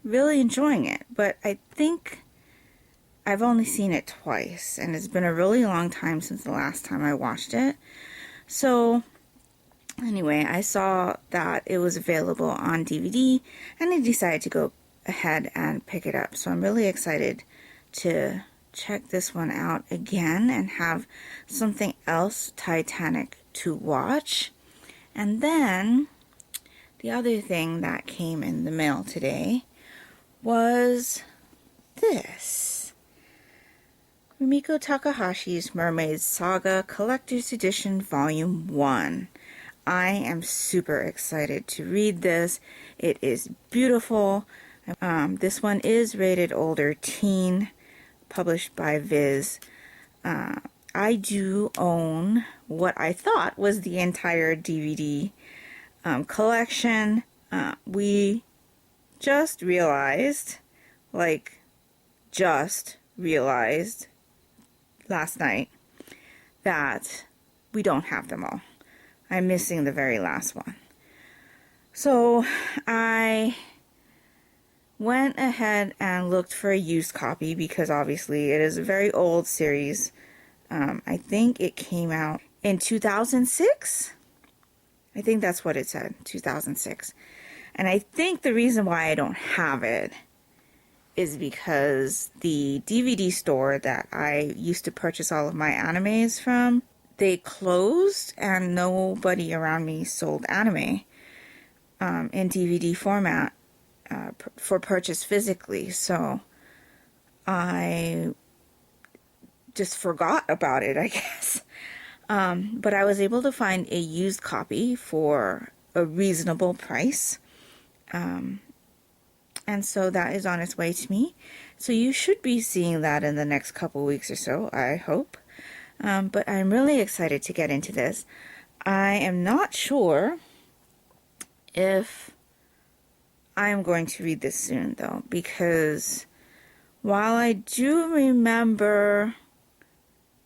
really enjoying it, but I think I've only seen it twice, and it's been a really long time since the last time I watched it. So anyway, I saw that it was available on DVD, and I decided to go ahead and pick it up. So I'm really excited to check this one out again and have something else Titanic to watch. And then the other thing that came in the mail today was this. Rumiko Takahashi's Mermaid Saga Collector's Edition Volume 1. I am super excited to read this. It is beautiful. This one is rated older teen, published by Viz. I do own what I thought was the entire DVD collection. We just realized last night that we don't have them all. I'm missing the very last one. So I went ahead and looked for a used copy because obviously it is a very old series. I think it came out in 2006. I think that's what it said, 2006. And I think the reason why I don't have it is because the DVD store that I used to purchase all of my animes from, they closed and nobody around me sold anime in DVD format for purchase physically. So I just forgot about it, I guess. But I was able to find a used copy for a reasonable price. And so that is on its way to me. So you should be seeing that in the next couple weeks or so, I hope. But I'm really excited to get into this. I am not sure if I'm going to read this soon, though, because while I do remember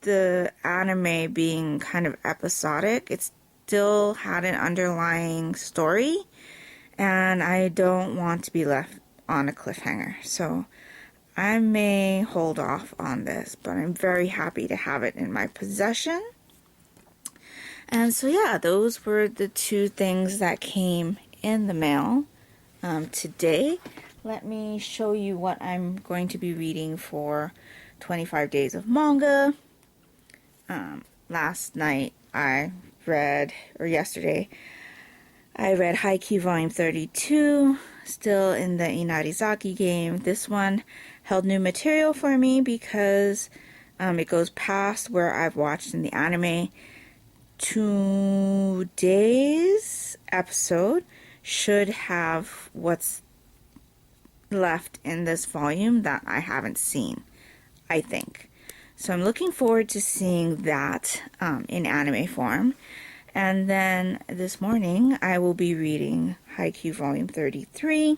the anime being kind of episodic, it still had an underlying story, and I don't want to be left on a cliffhanger. So I may hold off on this, but I'm very happy to have it in my possession. And so yeah, those were the two things that came in the mail today. Let me show you what I'm going to be reading for 25 Days of Manga. Last night yesterday, I read Haikyuu Volume 32, still in the Inarizaki game. This one held new material for me because it goes past where I've watched in the anime. Today's episode should have what's left in this volume that I haven't seen, I think. So I'm looking forward to seeing that in anime form. And then this morning I will be reading Haikyuu Volume 33.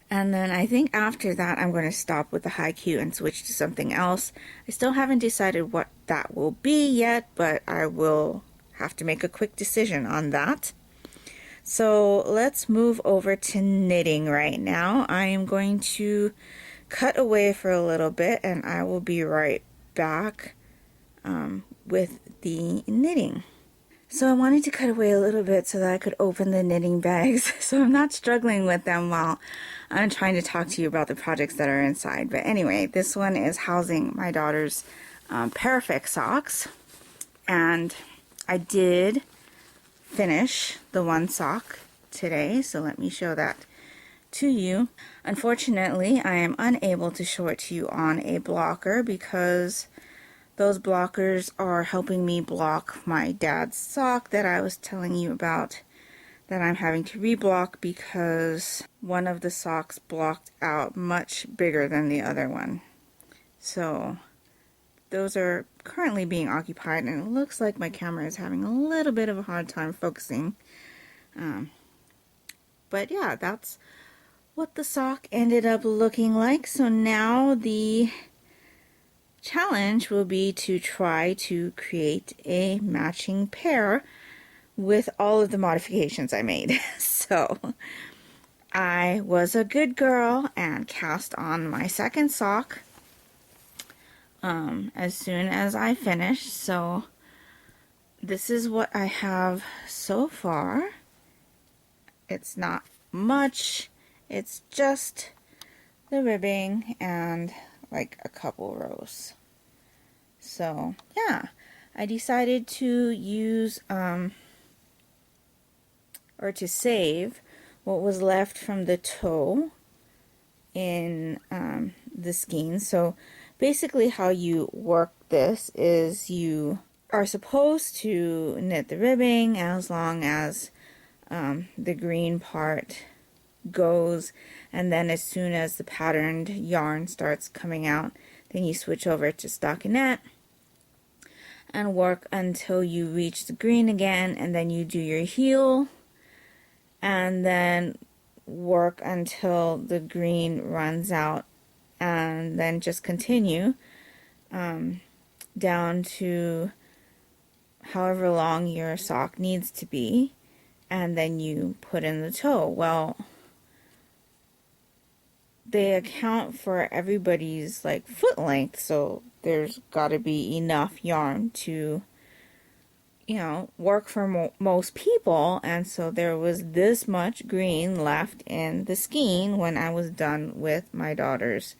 And then I think after that I'm going to stop with the Haikyuu and switch to something else. I still haven't decided what that will be yet, but I will have to make a quick decision on that. So let's move over to knitting right now. I am going to cut away for a little bit and I will be right back with the knitting. So I wanted to cut away a little bit so that I could open the knitting bags so I'm not struggling with them while I'm trying to talk to you about the projects that are inside. But anyway, this one is housing my daughter's Perfect socks, and I did finish the one sock today, so let me show that to you. Unfortunately, I am unable to show it to you on a blocker because those blockers are helping me block my dad's sock that I was telling you about that I'm having to reblock because one of the socks blocked out much bigger than the other one. So those are currently being occupied, and it looks like my camera is having a little bit of a hard time focusing. But yeah, that's what the sock ended up looking like. So now the challenge will be to try to create a matching pair with all of the modifications I made. So I was a good girl and cast on my second sock as soon as I finished. So this is what I have so far. It's not much, it's just the ribbing and like a couple rows. So yeah, I decided to use or to save what was left from the toe in the skein. So basically how you work this is you are supposed to knit the ribbing as long as the green part goes, and then as soon as the patterned yarn starts coming out, then you switch over to stockinette and work until you reach the green again, and then you do your heel and then work until the green runs out, and then just continue down to however long your sock needs to be, and then you put in the toe. Well, they account for everybody's like foot length, so there's got to be enough yarn to, you know, work for most people. And so there was this much green left in the skein when I was done with my daughter's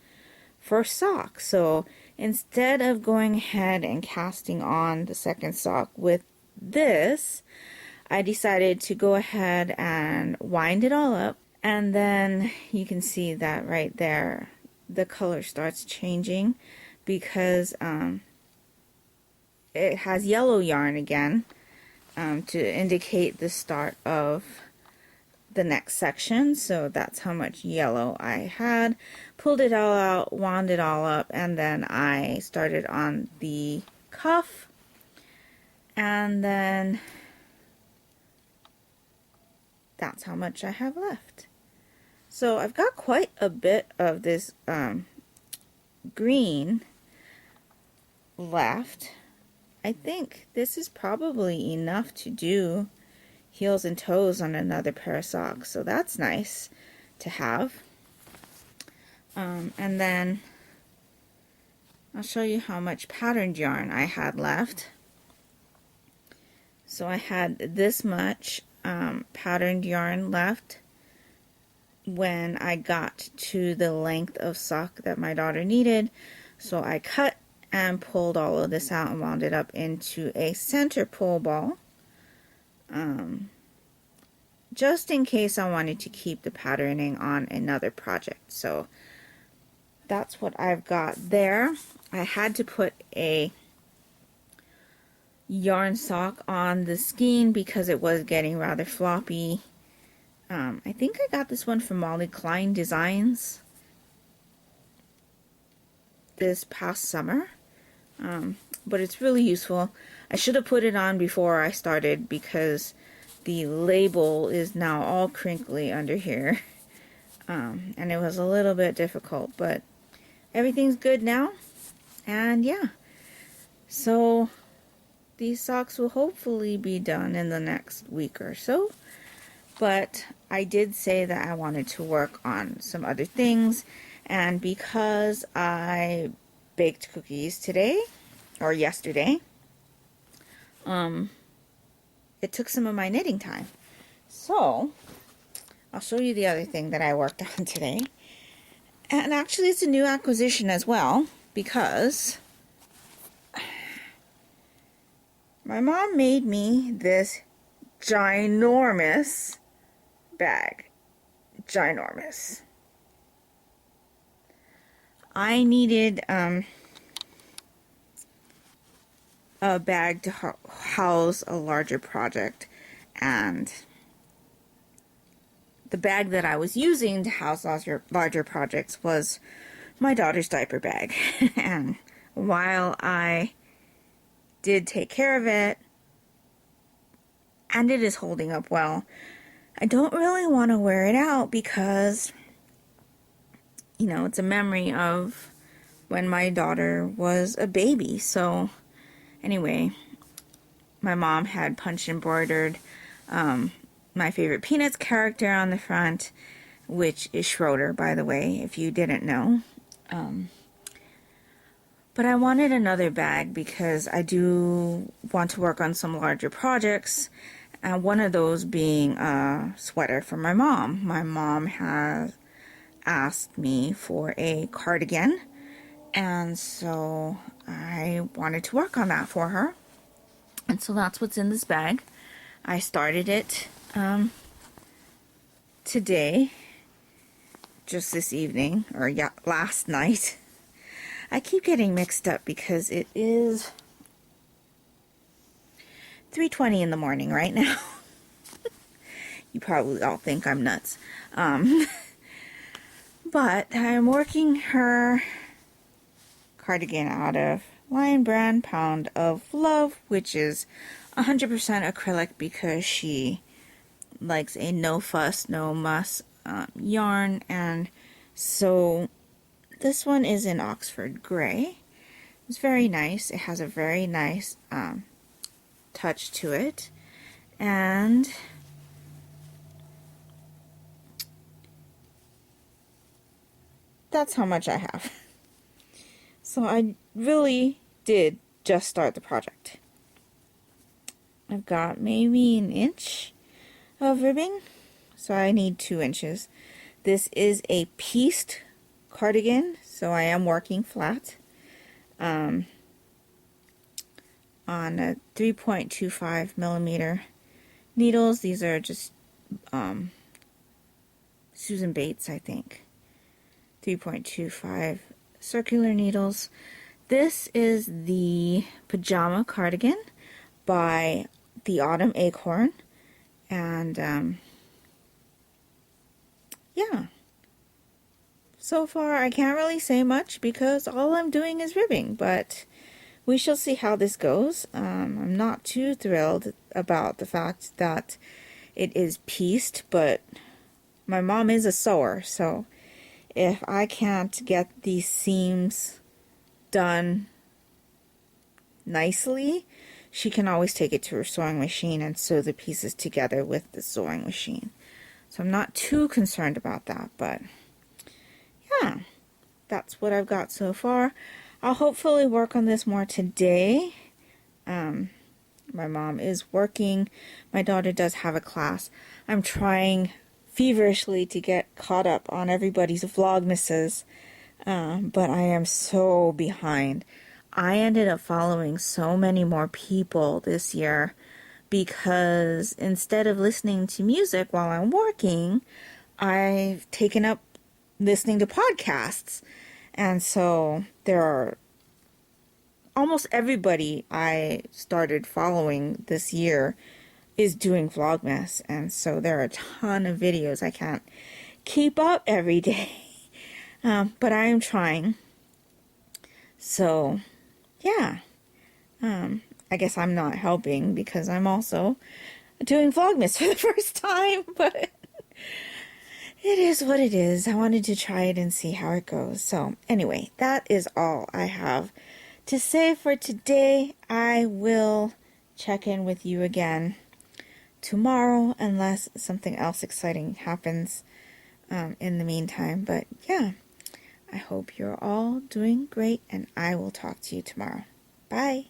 first sock. So instead of going ahead and casting on the second sock with this, I decided to go ahead and wind it all up. And then you can see that right there, the color starts changing because it has yellow yarn again to indicate the start of the next section. So that's how much yellow I had. Pulled it all out, wound it all up, and then I started on the cuff. And then that's how much I have left. So I've got quite a bit of this green left. I think this is probably enough to do heels and toes on another pair of socks, so that's nice to have. And then I'll show you how much patterned yarn I had left. So I had this much patterned yarn left when I got to the length of sock that my daughter needed. So I cut and pulled all of this out and wound it up into a center pull ball, just in case I wanted to keep the patterning on another project. So that's what I've got there. I had to put a yarn sock on the skein because it was getting rather floppy. I think I got this one from Molly Klein Designs this past summer, but it's really useful. I should have put it on before I started because the label is now all crinkly under here, and it was a little bit difficult, but everything's good now. And yeah, so these socks will hopefully be done in the next week or so. But I did say that I wanted to work on some other things, and because I baked cookies today, or yesterday, it took some of my knitting time. So, I'll show you the other thing that I worked on today. And actually it's a new acquisition as well, because my mom made me this ginormous bag. Ginormous. I needed a bag to house a larger project, and the bag that I was using to house larger projects was my daughter's diaper bag. And while I did take care of it, and it is holding up well, I don't really want to wear it out because, you know, it's a memory of when my daughter was a baby. So anyway, my mom had punch embroidered my favorite Peanuts character on the front, which is Schroeder, by the way, if you didn't know. But I wanted another bag because I do want to work on some larger projects. One of those being a sweater for my mom. My mom has asked me for a cardigan, and so I wanted to work on that for her. And so that's what's in this bag. I started it today, just this evening, or yeah, last night. I keep getting mixed up because it is 3:20 in the morning right now. You probably all think I'm nuts. But I'm working her cardigan out of Lion Brand Pound of Love, which is 100% acrylic because she likes a no fuss, no muss yarn. And so this one is in Oxford Grey. It's very nice. It has a very nice touch to it. And that's how much I have. So I really did just start the project. I've got maybe an inch of ribbing, so I need 2 inches. This is a pieced cardigan, so I am working flat on a 3.25 millimeter needles. These are just Susan Bates, I think. 3.25 circular needles. This is the pajama cardigan by the Autumn Acorn, and yeah, so far I can't really say much because all I'm doing is ribbing, but we shall see how this goes. I'm not too thrilled about the fact that it is pieced, but my mom is a sewer, so if I can't get these seams done nicely, she can always take it to her sewing machine and sew the pieces together with the sewing machine. So I'm not too concerned about that, but yeah, that's what I've got so far. I'll hopefully work on this more today. My mom is working. My daughter does have a class. I'm trying feverishly to get caught up on everybody's Vlogmases, but I am so behind. I ended up following so many more people this year because instead of listening to music while I'm working, I've taken up listening to podcasts. And so there are almost everybody I started following this year is doing Vlogmas, and so there are a ton of videos. I can't keep up every day, but I am trying. So yeah, I guess I'm not helping because I'm also doing Vlogmas for the first time, but it is what it is. I wanted to try it and see how it goes. So anyway, that is all I have to say for today. I will check in with you again tomorrow unless something else exciting happens in the meantime. But yeah, I hope you're all doing great, and I will talk to you tomorrow. Bye.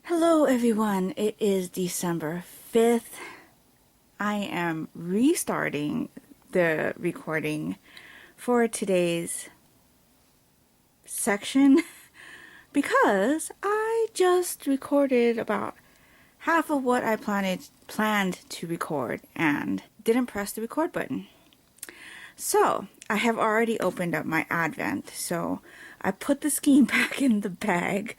Hello everyone, it is December 5th. I am restarting the recording for today's section because I just recorded about half of what I planned to record and didn't press the record button. So I have already opened up my Advent, so I put the skein back in the bag.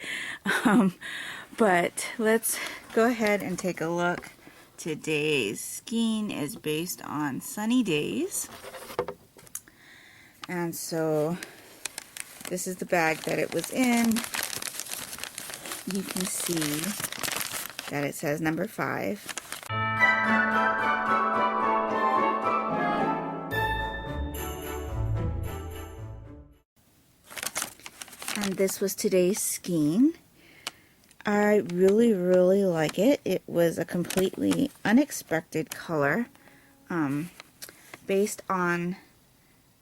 But let's go ahead and take a look. Today's skein is based on sunny days. And so this is the bag that it was in. You can see that it says number 5. And this was today's skein. I really, really like it. It was a completely unexpected color. Based on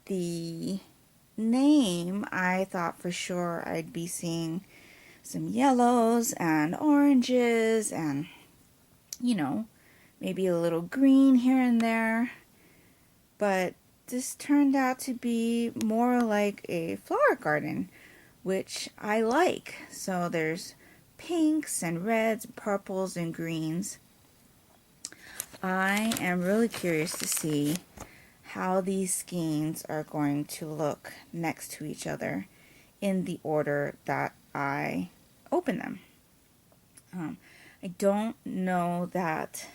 the name, I thought for sure I'd be seeing some yellows and oranges and, you know, maybe a little green here and there. But this turned out to be more like a flower garden, which I like. So there's pinks and reds, purples and greens. I am really curious to see how these skeins are going to look next to each other in the order that I open them. I don't know that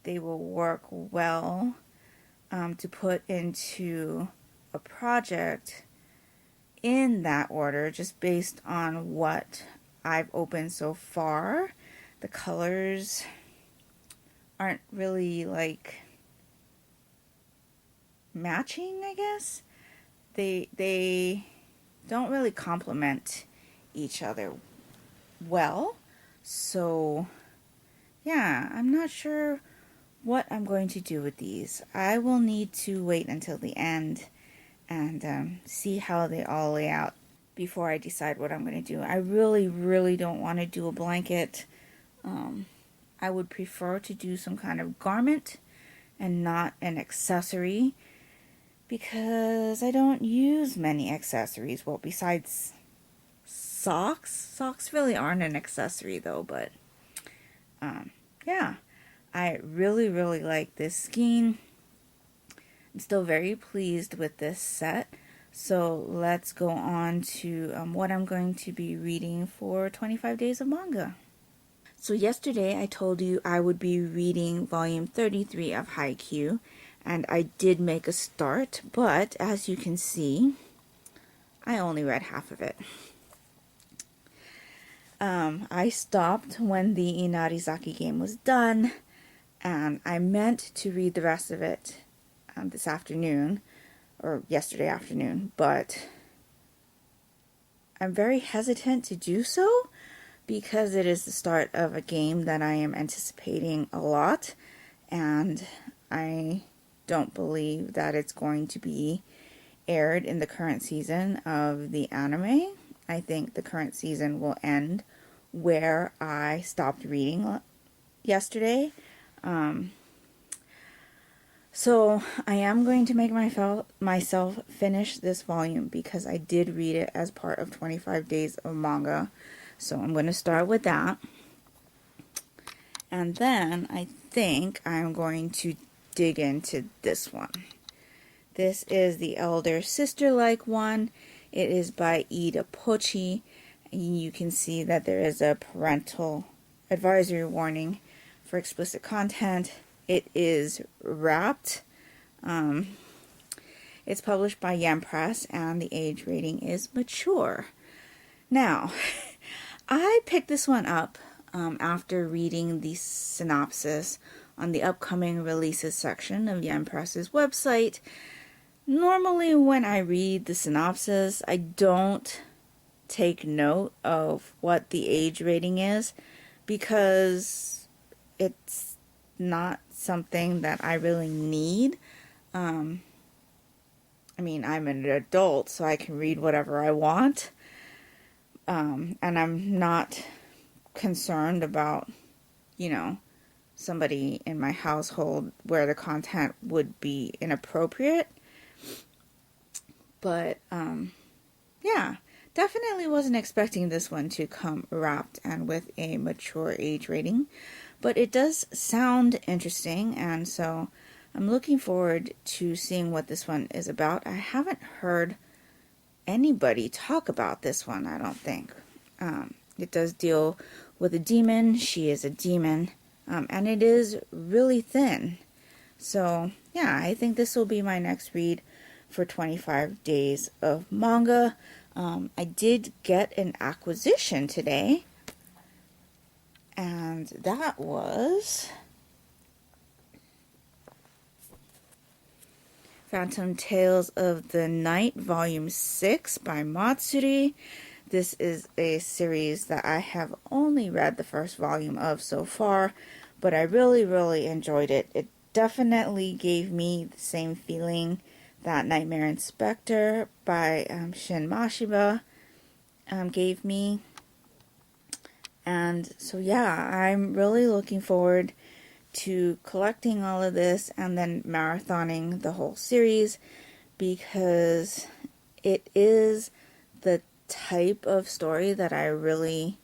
they will work well to put into a project in that order, just based on what I've opened so far. The colors aren't really like matching, I guess. They don't really complement each other well. So yeah, I'm not sure what I'm going to do with these. I will need to wait until the end and see how they all lay out before I decide what I'm going to do. I really, really don't want to do a blanket. I would prefer to do some kind of garment and not an accessory, because I don't use many accessories. Well, besides socks. Socks really aren't an accessory though, but yeah. I really, really like this skein. I'm still very pleased with this set. So let's go on to what I'm going to be reading for 25 days of manga. So yesterday I told you I would be reading volume 33 of Haikyuu, and I did make a start, but as you can see, I only read half of it. I stopped when the Inarizaki game was done, and I meant to read the rest of it this afternoon, or yesterday afternoon, but I'm very hesitant to do so because it is the start of a game that I am anticipating a lot, and I don't believe that it's going to be aired in the current season of the anime. I think the current season will end where I stopped reading yesterday. So I am going to make myself finish this volume because I did read it as part of 25 days of manga. So I'm going to start with that. And then I think I'm going to dig into this one. This is the elder sister-like one. It is by Ida Pochi. And you can see that there is a parental advisory warning for explicit content. It is wrapped. It's published by Yen Press, and the age rating is mature. Now, I picked this one up after reading the synopsis on the upcoming releases section of Yen Press's website. Normally when I read the synopsis, I don't take note of what the age rating is because it's not something that I really need. I mean, I'm an adult, so I can read whatever I want. And I'm not concerned about, you know, somebody in my household where the content would be inappropriate. But, yeah, Definitely wasn't expecting this one to come wrapped and with a mature age rating, but it does sound interesting, and so I'm looking forward to seeing what this one is about. I haven't heard anybody talk about this one, I don't think. It does deal with a demon. She is a demon, and it is really thin. So, yeah, I think this will be my next read for 25 days of manga. I did get an acquisition today, and that was Phantom Tales of the Night, Volume 6 by Matsuri. This is a series that I have only read the first volume of so far, but I really, really enjoyed it. It definitely gave me the same feeling that Nightmare Inspector by Shin Mashiba gave me. And so yeah, I'm really looking forward to collecting all of this and then marathoning the whole series, because it is the type of story that I really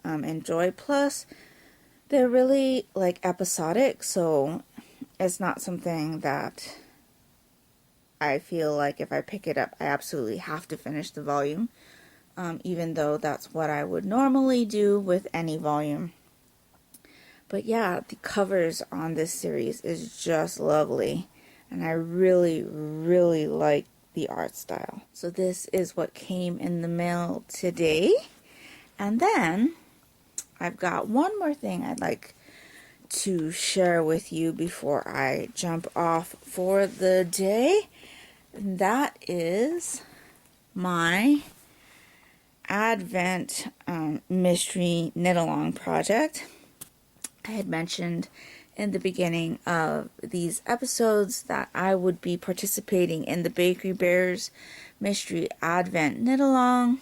enjoy. Plus, they're really like episodic, so it's not something that I feel like if I pick it up, I absolutely have to finish the volume, even though that's what I would normally do with any volume. But yeah, the covers on this series is just lovely, and I really, really like the art style. So this is what came in the mail today. And then I've got one more thing I'd like to share with you before I jump off for the day. And that is my Advent mystery knit-along project. I had mentioned in the beginning of these episodes that I would be participating in the Bakery Bears Mystery Advent Knit-Along.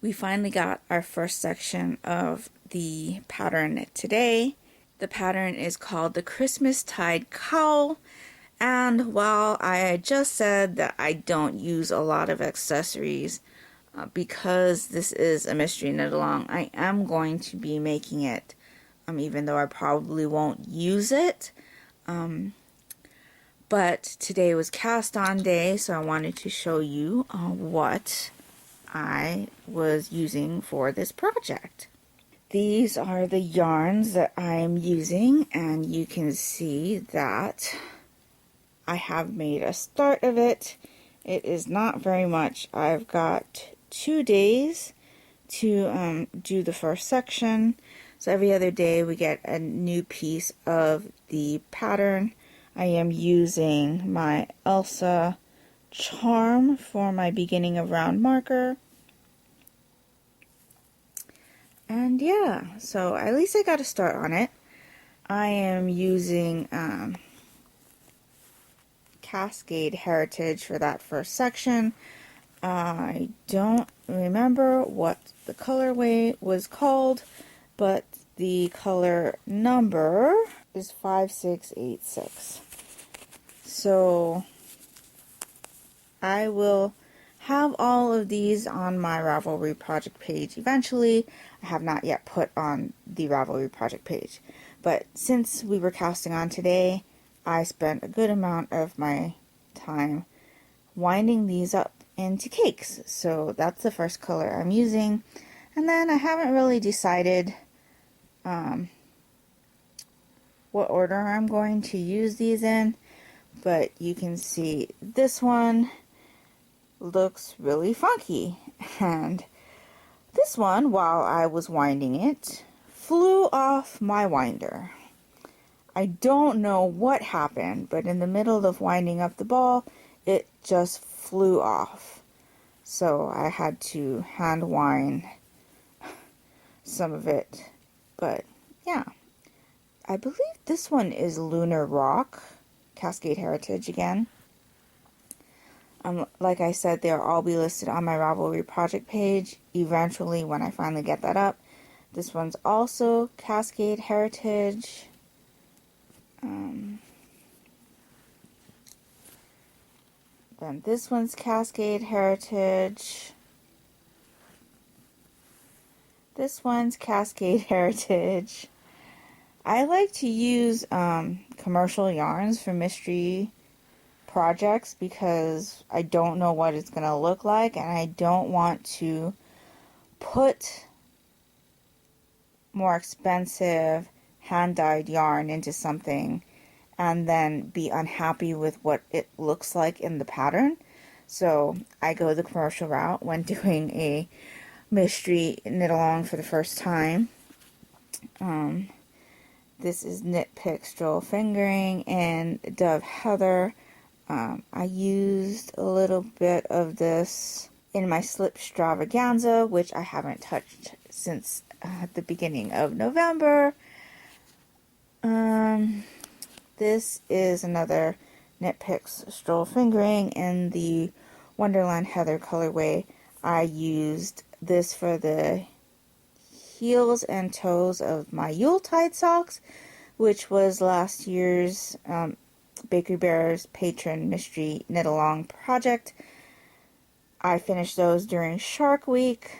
We finally got our first section of the pattern today. The pattern is called the Christmas Tide Cowl, and while I just said that I don't use a lot of accessories because this is a mystery knit-along, I am going to be making it, even though I probably won't use it. But today was cast on day, so I wanted to show you what I was using for this project. These are the yarns that I'm using, and you can see that I have made a start of it. It is not very much. I've got 2 days to do the first section. So every other day we get a new piece of the pattern. I am using my Elsa charm for my beginning of round marker. And yeah, so at least I got a start on it. I am using Cascade Heritage for that first section. I don't remember what the colorway was called, but the color number is 5686. So I will have all of these on my Ravelry project page eventually. I have not yet put on the Ravelry project page, but since we were casting on today, I spent a good amount of my time winding these up into cakes. So that's the first color I'm using, and then I haven't really decided what order I'm going to use these in, but you can see this one looks really funky, and this one, while I was winding it, flew off my winder. I don't know what happened, but in the middle of winding up the ball, it just flew off. So I had to hand wind some of it. But yeah, I believe this one is Lunar Rock, Cascade Heritage again. Like I said, they'll all be listed on my Ravelry project page eventually when I finally get that up. This one's also Cascade Heritage. Then this one's Cascade Heritage. This one's Cascade Heritage. I like to use commercial yarns for mystery projects because I don't know what it's going to look like, and I don't want to put more expensive hand-dyed yarn into something and then be unhappy with what it looks like in the pattern. So I go the commercial route when doing a mystery knit along for the first time. This is Knit Pick Stroll Fingering and Dove Heather. I used a little bit of this in my Slip Stravaganza, which I haven't touched since the beginning of November. This is another Knit Picks Stroll Fingering in the Wonderland Heather colorway. I used this for the heels and toes of my Yuletide socks, which was last year's Bakery Bear's Patron Mystery Knit Along project. I finished those during Shark Week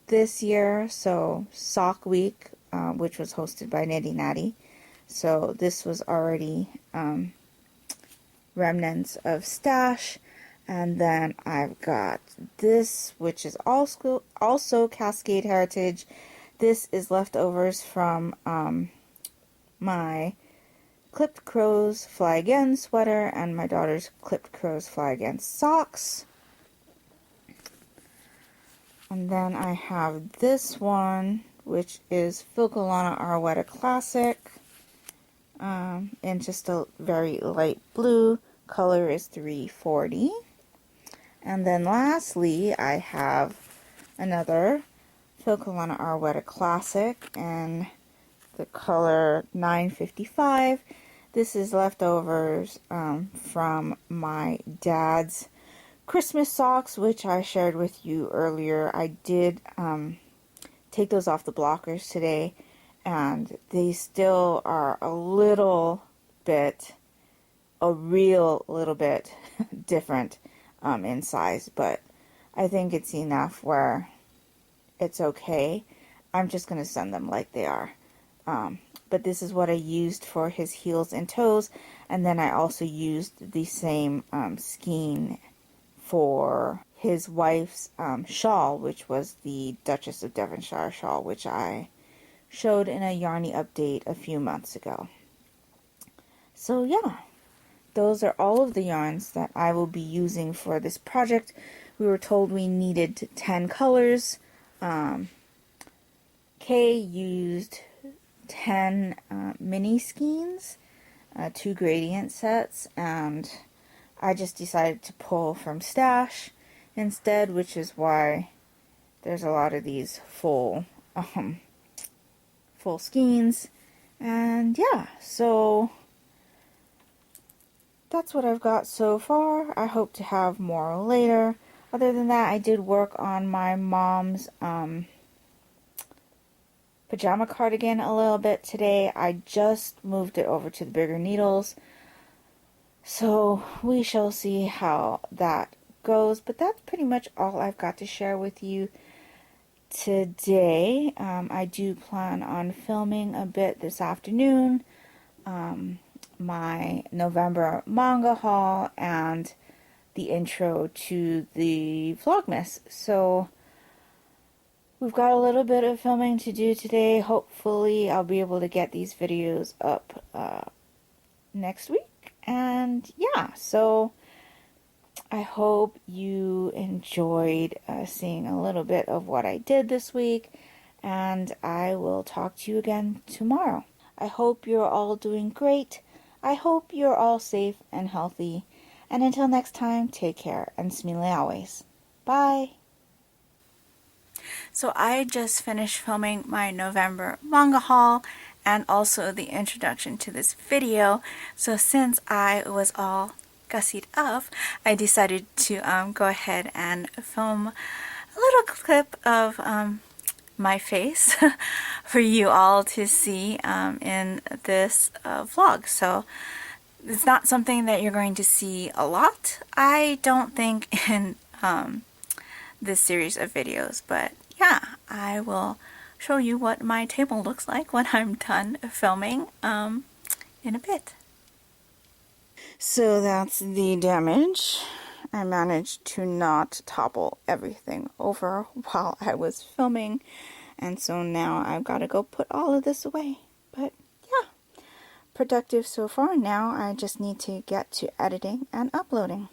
this year, so Sock Week, which was hosted by Nitty Natty. So this was already remnants of stash. And then I've got this, which is also Cascade Heritage. This is leftovers from my Clipped Crows Fly Again sweater and my daughter's Clipped Crows Fly Again socks. And then I have this one, which is Filcolana Arwetta Classic, in just a very light blue. Color is 340. And then lastly, I have another Filcolana Arwetta Classic in the color 955. This is leftovers from my dad's Christmas socks, which I shared with you earlier. I did take those off the blockers today, and they still are a real little bit different in size, but I think it's enough where it's okay. I'm just going to send them like they are. But this is what I used for his heels and toes, and then I also used the same skein for his wife's shawl, which was the Duchess of Devonshire shawl, which I showed in a Yarnie update a few months ago. So yeah, those are all of the yarns that I will be using for this project. We were told we needed 10 colors. Kay used 10 mini skeins, 2 gradient sets, and I just decided to pull from stash instead, which is why there's a lot of these full skeins. And yeah, so that's what I've got so far. I hope to have more later. Other than that, I did work on my mom's pajama cardigan a little bit today. I just moved it over to the bigger needles, so we shall see how that goes. But that's pretty much all I've got to share with you today. I do plan on filming a bit this afternoon, my November manga haul and the intro to the Vlogmas. So we've got a little bit of filming to do today. Hopefully I'll be able to get these videos up next week. And yeah, so I hope you enjoyed seeing a little bit of what I did this week, and I will talk to you again tomorrow. I hope you're all doing great. I hope you're all safe and healthy. And until next time, take care and smile always. Bye! So I just finished filming my November manga haul and also the introduction to this video. So since I was all gussied up, I decided to go ahead and film a little clip of my face for you all to see in this vlog. So it's not something that you're going to see a lot, I don't think, in this series of videos. But yeah, I will show you what my table looks like when I'm done filming in a bit. So that's the damage. I managed to not topple everything over while I was filming, and so now I've got to go put all of this away. But yeah, productive so far. Now I just need to get to editing and uploading.